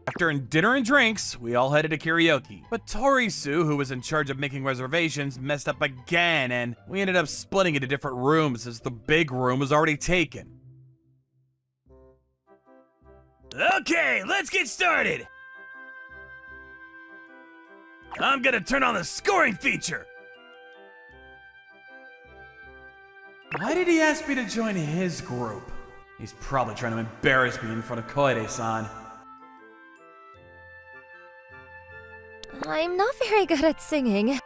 after dinner and drinks, we all headed to karaoke. But Torisu, who was in charge of making reservations, messed up again, and we ended up splitting into different rooms as the big room was already taken. Okay, let's get started. I'm gonna turn on the scoring feature. Why did he ask me to join his group? He's probably trying to embarrass me in front of Koide-san. I'm not very good at singing.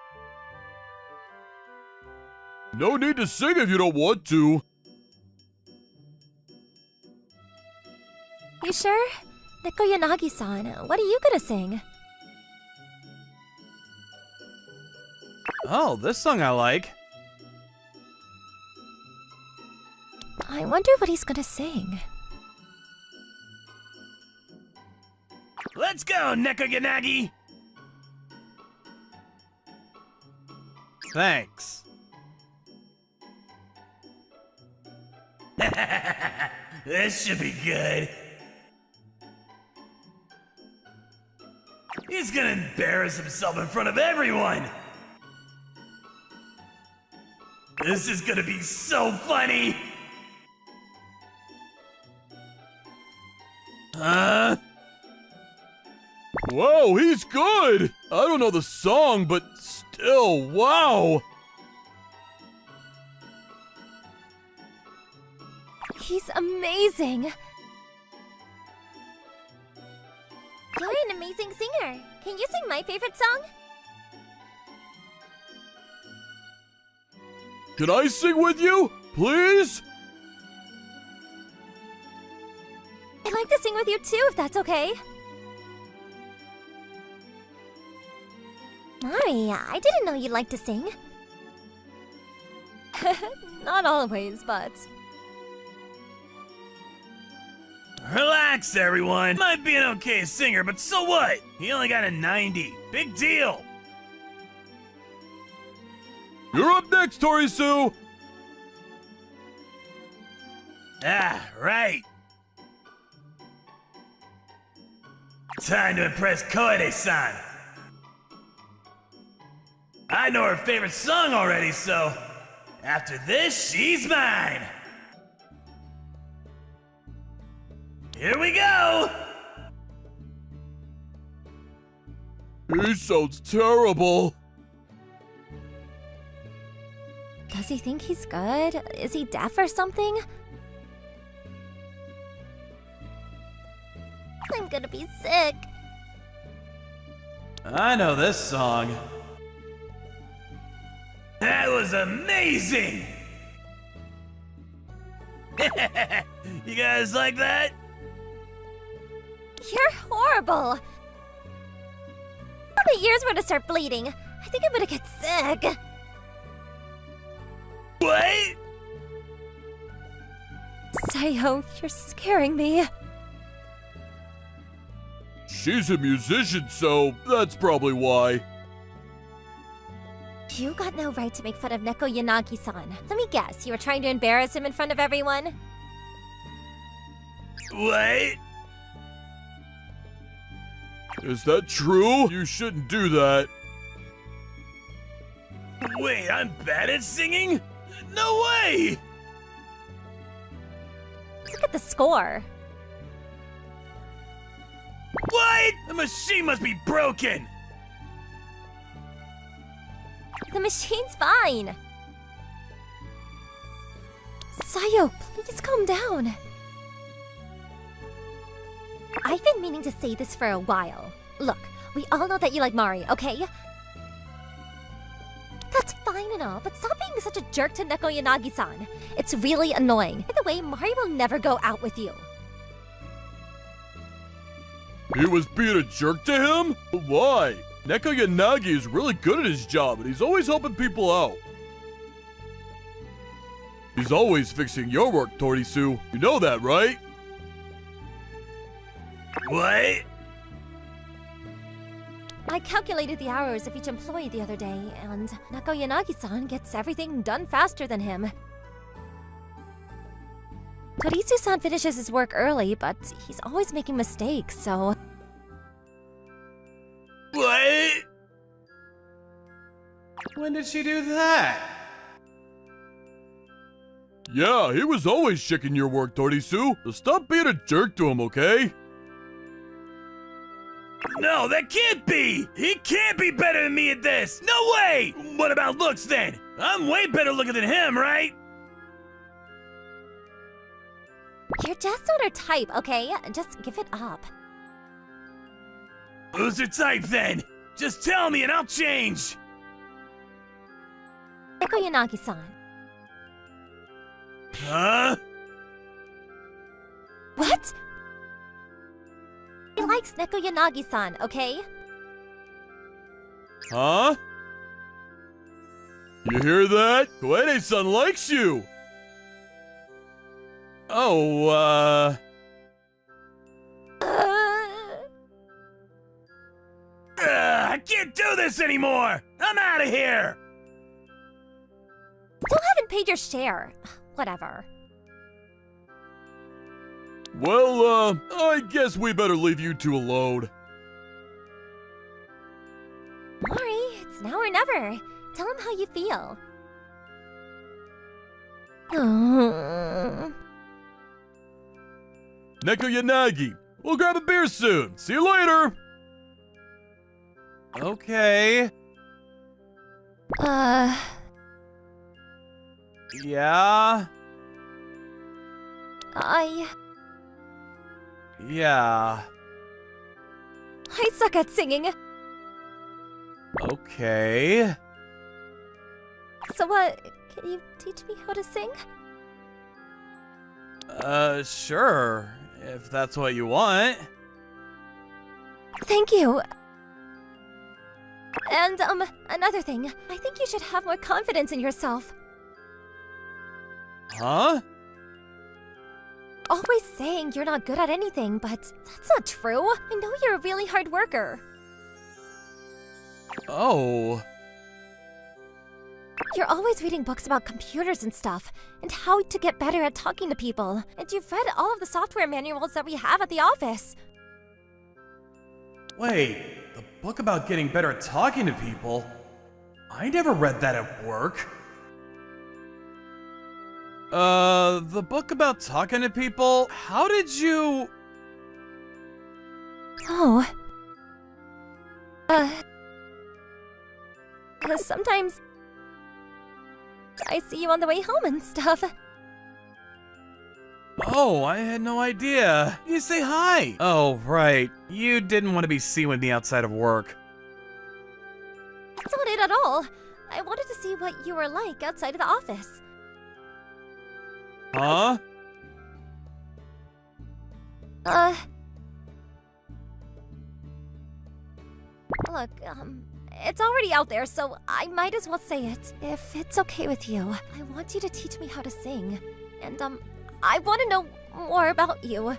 No need to sing if you don't want to. You sure? Neko Yanagi-san, what are you gonna sing? Oh, this song I like. I wonder what he's gonna sing. Let's go, Neko Yanagi! Thanks. This should be good. He's gonna embarrass himself in front of everyone. This is gonna be so funny. Huh? Wow, he's good! I don't know the song, but still, wow! He's amazing! You're an amazing singer. Can you sing my favorite song? Can I sing with you? Please? I'd like to sing with you too, if that's okay. Mari, I didn't know you liked to sing. Not always, but... Relax, everyone. Might be an okay singer, but so what? He only got a 90. Big deal. You're up next, Torisu! Ah, right. Time to impress Koide-san. I know her favorite song already, so after this, she's mine. Here we go! He sounds terrible. Does he think he's good? Is he deaf or something? I'm gonna be sick. I know this song. That was amazing! You guys like that? You're horrible. My ears were to start bleeding. I think I'm gonna get sick. What? Sayo, you're scaring me. She's a musician, so that's probably why. You got no right to make fun of Neko Yanagi-san. Let me guess, you were trying to embarrass him in front of everyone? What? Is that true? You shouldn't do that. Wait, I'm bad at singing? No way! Look at the score. What? The machine must be broken! The machine's fine. Sayo, please calm down. I've been meaning to say this for a while. Look, we all know that you like Mari, okay? That's fine and all, but stop being such a jerk to Neko Yanagi-san. It's really annoying. By the way, Mari will never go out with you. He was being a jerk to him? Why? Neko Yanagi is really good at his job, and he's always helping people out. He's always fixing your work, Torisu. You know that, right? What? I calculated the hours of each employee the other day, and Neko Yanagi-san gets everything done faster than him. Torisu-san finishes his work early, but he's always making mistakes, so... What? When did she do that? Yeah, he was always checking your work, Torisu. So stop being a jerk to him, okay? No, that can't be! He can't be better than me at this! No way! What about looks then? I'm way better looking than him, right? You're just not her type, okay? Just give it up. Who's her type then? Just tell me and I'll change. Neko Yanagi-san. Huh? What? He likes Neko Yanagi-san, okay? Huh? You hear that? Koede-san likes you! Oh, I can't do this anymore! I'm out of here! Still haven't paid your share. Whatever. Well, I guess we better leave you two alone. Mori, it's now or never. Tell him how you feel. Neko Yanagi, we'll grab a beer soon. See you later! Okay. Yeah. Yeah. I suck at singing. Okay. So can you teach me how to sing? Sure. If that's what you want. Thank you. And, another thing. I think you should have more confidence in yourself. Huh? Always saying you're not good at anything, but that's not true. I know you're a really hard worker. Oh. You're always reading books about computers and stuff, and how to get better at talking to people. And you've read all of the software manuals that we have at the office. Wait, the book about getting better at talking to people? I never read that at work. The book about talking to people? How did you... Oh. Sometimes I see you on the way home and stuff. Oh, I had no idea. You say hi. Oh, right. You didn't want to be seen with me outside of work. That's not it at all. I wanted to see what you were like outside of the office. Huh? Look, it's already out there, so I might as well say it. If it's okay with you, I want you to teach me how to sing. And, I want to know more about you.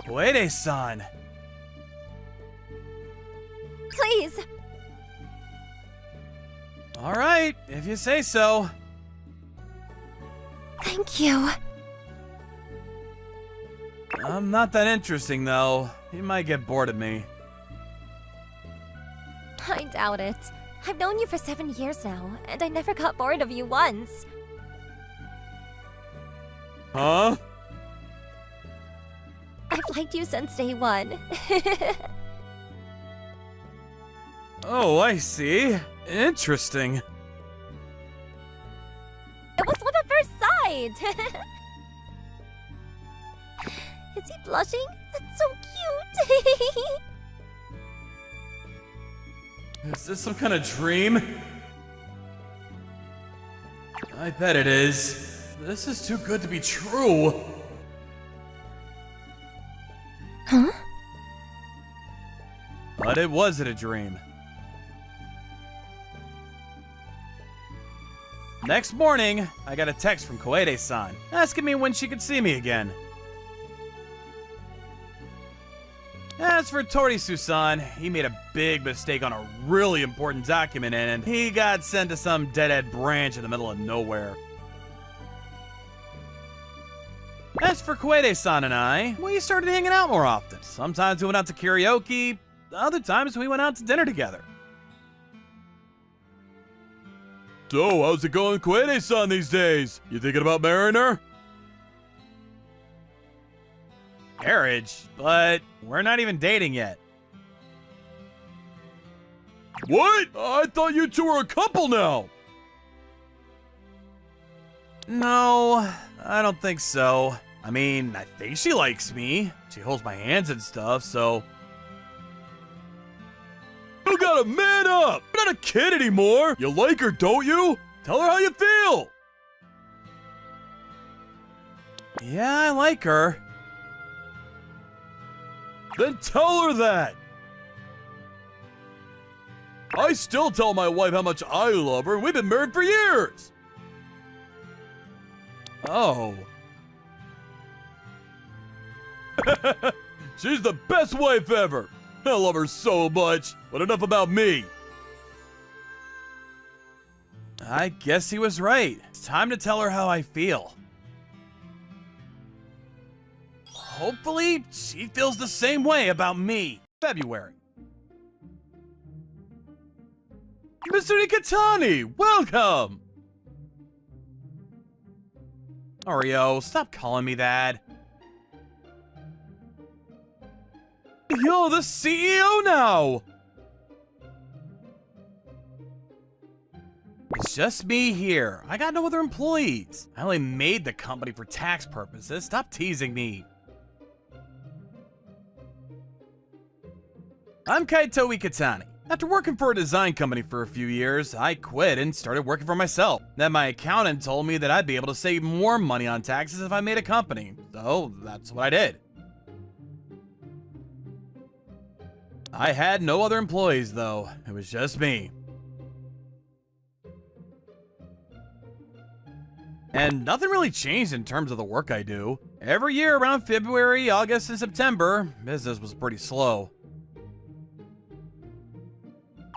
Koede-san. Please! Alright, if you say so. Thank you. I'm not that interesting, though. You might get bored of me. I doubt it. I've known you for 7 years now, and I never got bored of you once. Huh? I've liked you since day one. Oh, I see. Interesting. It was love at first sight! Is he blushing? That's so cute! Is this some kind of dream? I bet it is. This is too good to be true. Huh? But it wasn't a dream. Next morning, I got a text from Koede-san asking me when she could see me again. As for Torisu-san, he made a big mistake on a really important document and he got sent to some dead-end branch in the middle of nowhere. As for Koede-san and I, we started hanging out more often. Sometimes we went out to karaoke, other times we went out to dinner together. So, how's it going, Koede-san, these days? You thinking about marrying her? Marriage, but we're not even dating yet. What? I thought you two were a couple now. No, I don't think so. I mean, I think she likes me. She holds my hands and stuff, so... You gotta man up! You're not a kid anymore! You like her, don't you? Tell her how you feel! Yeah, I like her. Then tell her that! I still tell my wife how much I love her, and we've been married for years! Oh. She's the best wife ever! I love her so much, but enough about me. I guess he was right. It's time to tell her how I feel. Hopefully, she feels the same way about me. February. Mr. Ikatani, welcome! Oreo, stop calling me that. You're the CEO now! It's just me here. I got no other employees. I only made the company for tax purposes. Stop teasing me. I'm Kaito Ikatani. After working for a design company for a few years, I quit and started working for myself. Then my accountant told me that I'd be able to save more money on taxes if I made a company. So that's what I did. I had no other employees though. It was just me. And nothing really changed in terms of the work I do. Every year around February, August, and September, business was pretty slow.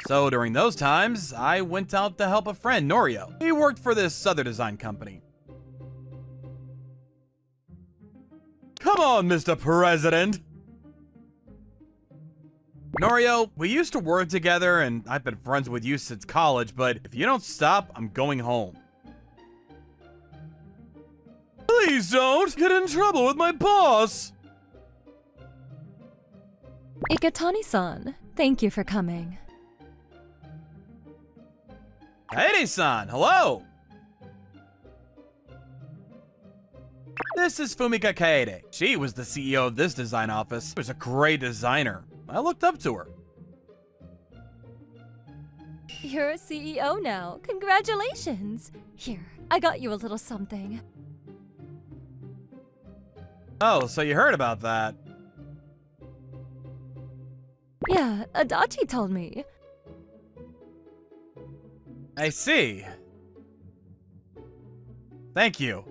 So during those times, I went out to help a friend, Norio. He worked for this other design company. Come on, Mr. President! Norio, we used to work together and I've been friends with you since college, but if you don't stop, I'm going home. Please don't get in trouble with my boss! Ikatani-san, thank you for coming. Kaede-san, hello! This is Fumika Kaede. She was the CEO of this design office. She was a great designer. I looked up to her. You're a CEO now. Congratulations. Here, I got you a little something. Oh, so you heard about that. Yeah, Adachi told me. I see. Thank you.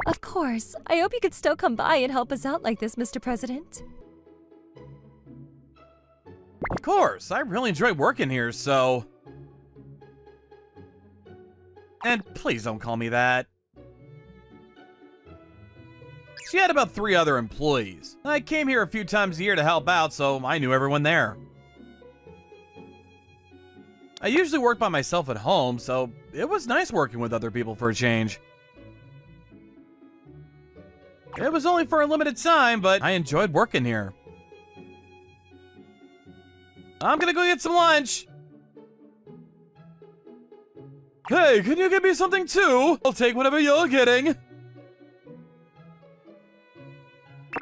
Of course. I hope you could still come by and help us out like this, Mr. President. Of course, I really enjoy working here, so... And please don't call me that. She had about 3 other employees. I came here a few times a year to help out, so I knew everyone there. I usually work by myself at home, so it was nice working with other people for a change. It was only for a limited time, but I enjoyed working here. I'm gonna go get some lunch. Hey, can you get me something too? I'll take whatever you're getting.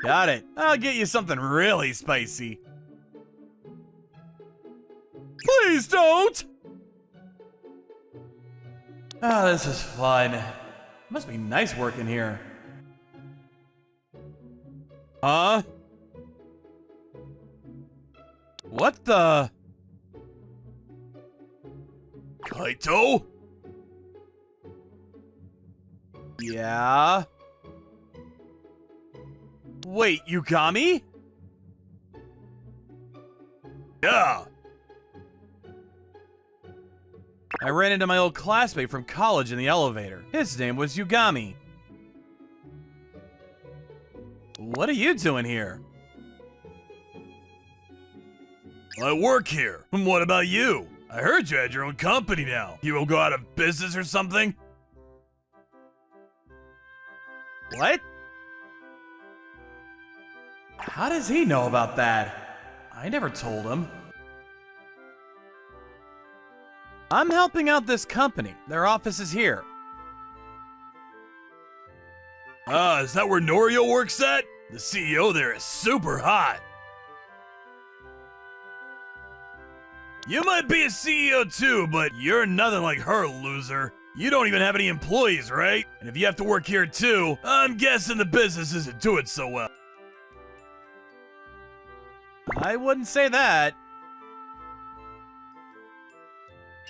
Got it. I'll get you something really spicy. Please don't! Ah, this is fun. Must be nice working here. Huh? What the? Kaito? Yeah? Wait, you got me? Yeah. I ran into my old classmate from college in the elevator. His name was Yugami. What are you doing here? I work here. And what about you? I heard you had your own company now. You will go out of business or something? What? How does he know about that? I never told him. I'm helping out this company. Their office is here. Is that where Norio works at? The CEO there is super hot. You might be a CEO too, but you're nothing like her, loser. You don't even have any employees, right? And if you have to work here too, I'm guessing the business isn't doing so well. I wouldn't say that.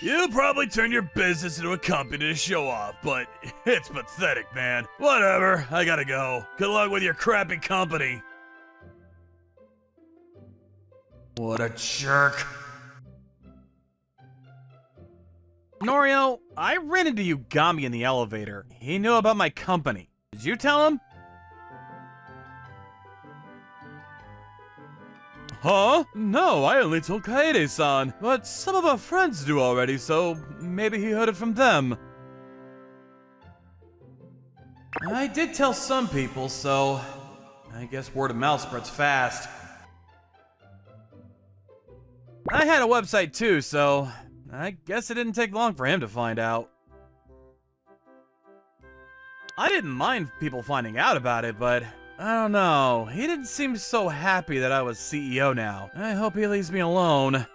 You probably turn your business into a company to show off, but it's pathetic, man. Whatever, I gotta go. Good luck with your crappy company. What a jerk. Norio, I ran into Yugami in the elevator. He knew about my company. Did you tell him? Huh? No, I only told Kaede-san, but some of our friends do already, so maybe he heard it from them. I did tell some people, so I guess word of mouth spreads fast. I had a website too, so I guess it didn't take long for him to find out. I didn't mind people finding out about it, but I don't know. He didn't seem so happy that I was CEO now. I hope he leaves me alone.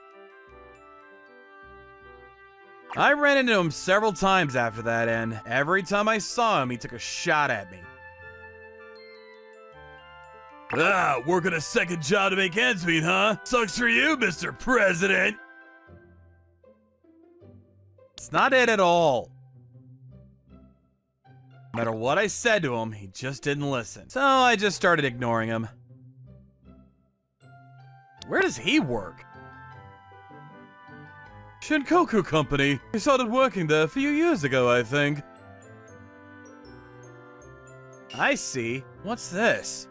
I ran into him several times after that, and every time I saw him, he took a shot at me. Working a second job to make ends meet, huh? Sucks for you, Mr. President. It's not it at all. No matter what I said to him, he just didn't listen. So I just started ignoring him. Where does he work? Shinkoku Company. He started working there a few years ago, I think. I see. What's this?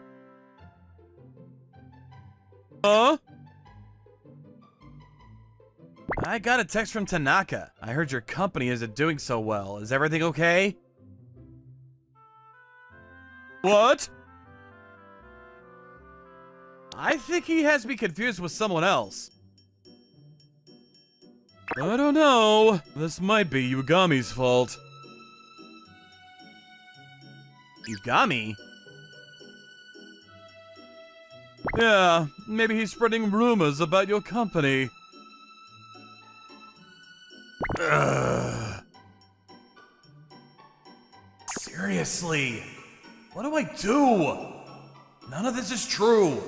Huh? I got a text from Tanaka. I heard your company isn't doing so well. Is everything okay? What? I think he has me confused with someone else. I don't know. This might be Yugami's fault. Yugami? Yeah, maybe he's spreading rumors about your company. Seriously, what do I do? None of this is true.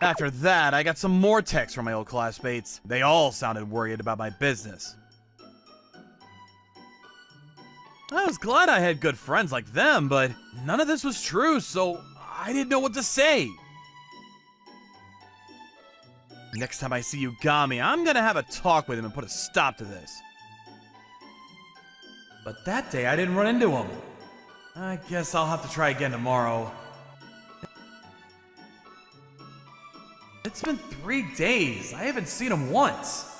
After that, I got some more texts from my old classmates. They all sounded worried about my business. I was glad I had good friends like them, but none of this was true, so I didn't know what to say. Next time I see Yugami, I'm gonna have a talk with him and put a stop to this. But that day, I didn't run into him. I guess I'll have to try again tomorrow. It's been 3 days. I haven't seen him once.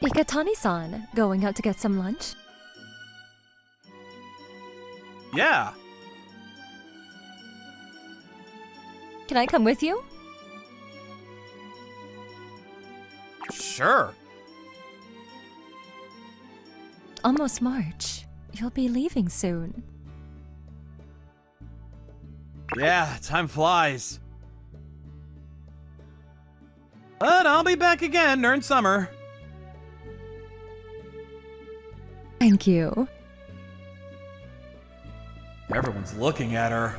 Ikatani-san, going out to get some lunch? Yeah. Can I come with you? Sure. Almost March. You'll be leaving soon. Yeah, time flies. But I'll be back again during summer. Thank you. Everyone's looking at her.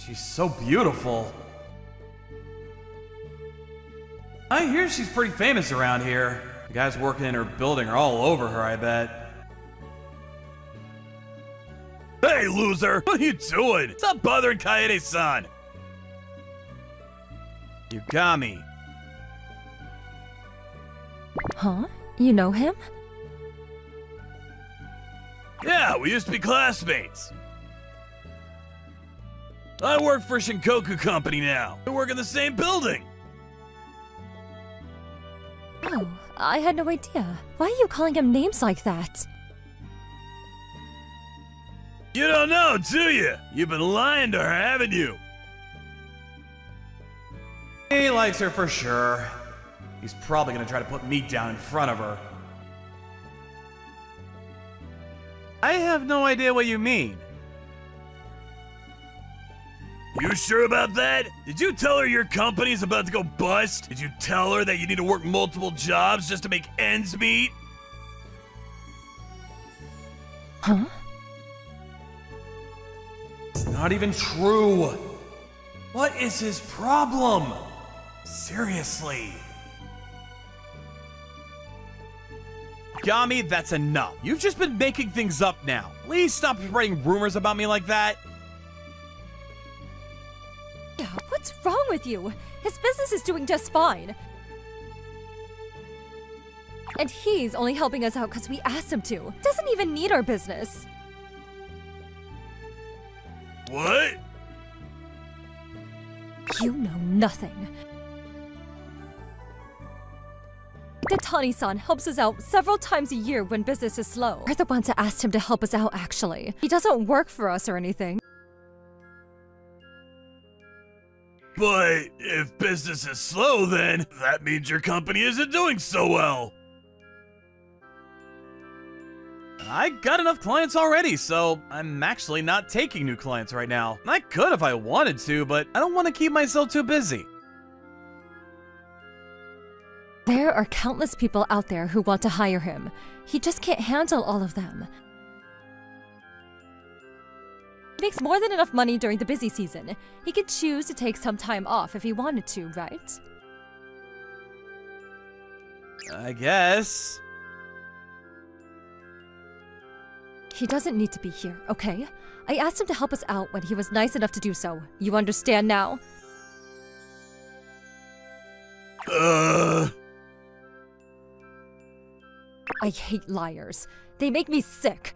She's so beautiful. I hear she's pretty famous around here. The guys working in her building are all over her, I bet. Hey, loser! What are you doing? Stop bothering Kaede-san! Yugami. Huh? You know him? Yeah, we used to be classmates. I work for Shinkoku Company now. We work in the same building. Oh, I had no idea. Why are you calling him names like that? You don't know, do you? You've been lying to her, haven't you? He likes her for sure. He's probably gonna try to put me down in front of her. I have no idea what you mean. You sure about that? Did you tell her your company's about to go bust? Did you tell her that you need to work multiple jobs just to make ends meet? Huh? It's not even true. What is his problem? Seriously. Yami, that's enough. You've just been making things up now. Please stop spreading rumors about me like that. Yeah, what's wrong with you? His business is doing just fine. And he's only helping us out because we asked him to. Doesn't even need our business. What? You know nothing. Tani-san helps us out several times a year when business is slow. We're the ones that asked him to help us out, actually. He doesn't work for us or anything. But if business is slow, then that means your company isn't doing so well. I got enough clients already, so I'm actually not taking new clients right now. I could if I wanted to, but I don't want to keep myself too busy. There are countless people out there who want to hire him. He just can't handle all of them. He makes more than enough money during the busy season. He could choose to take some time off if he wanted to, right? I guess. He doesn't need to be here, okay? I asked him to help us out when he was nice enough to do so. You understand now? I hate liars. They make me sick.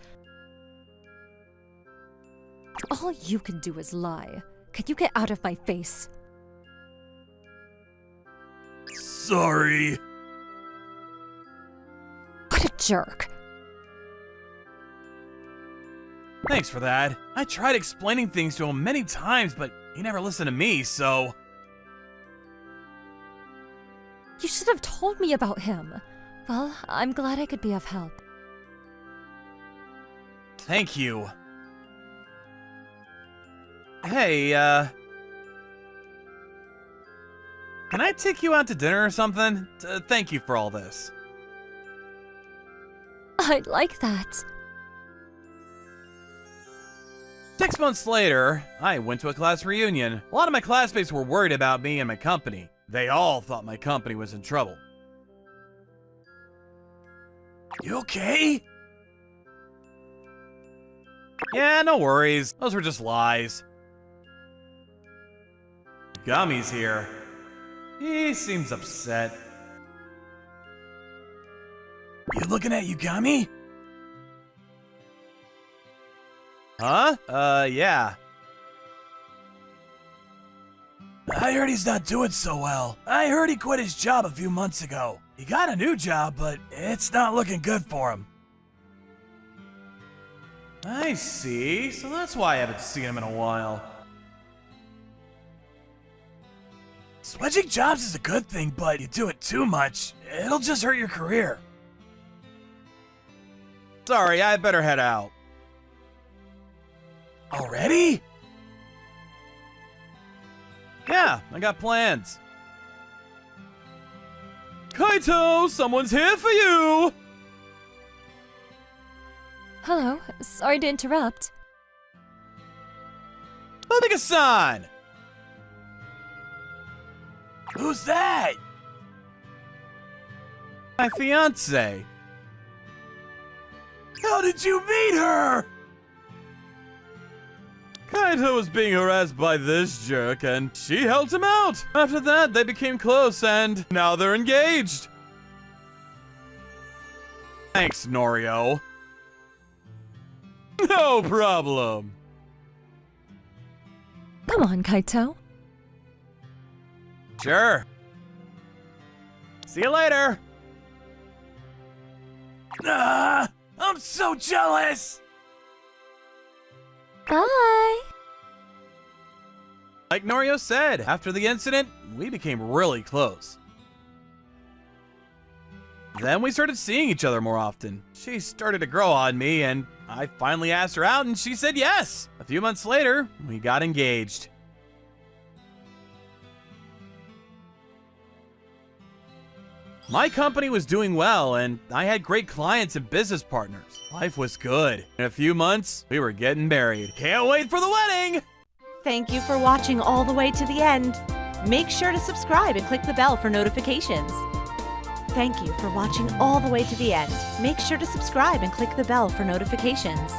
All you can do is lie. Can you get out of my face? Sorry. What a jerk. Thanks for that. I tried explaining things to him many times, but he never listened to me, so... You should have told me about him. Well, I'm glad I could be of help. Thank you. Hey, can I take you out to dinner or something? Thank you for all this. I'd like that. 6 months later, I went to a class reunion. A lot of my classmates were worried about me and my company. They all thought my company was in trouble. You okay? Yeah, no worries. Those were just lies. Gummy's here. He seems upset. You looking at Yugami? Huh? Yeah. I heard he's not doing so well. I heard he quit his job a few months ago. He got a new job, but it's not looking good for him. I see. So that's why I haven't seen him in a while. Switching jobs is a good thing, but you do it too much, it'll just hurt your career. Sorry, I better head out. Already? Yeah, I got plans. Kaito, someone's here for you! Hello, sorry to interrupt. Omega-san! Who's that? My fiance. How did you meet her? Kaito was being harassed by this jerk, and she helped him out. After that, they became close, and now they're engaged. Thanks, Norio. No problem. Come on, Kaito. Sure. See you later. I'm so jealous. Bye. Like Norio said, after the incident, we became really close. Then we started seeing each other more often. She started to grow on me, and I finally asked her out, and she said yes. A few months later, we got engaged. My company was doing well, and I had great clients and business partners. Life was good. In a few months, we were getting married. Can't wait for the wedding! Thank you for watching all the way to the end. Make sure to subscribe and click the bell for notifications. Thank you for watching all the way to the end. Make sure to subscribe and click the bell for notifications.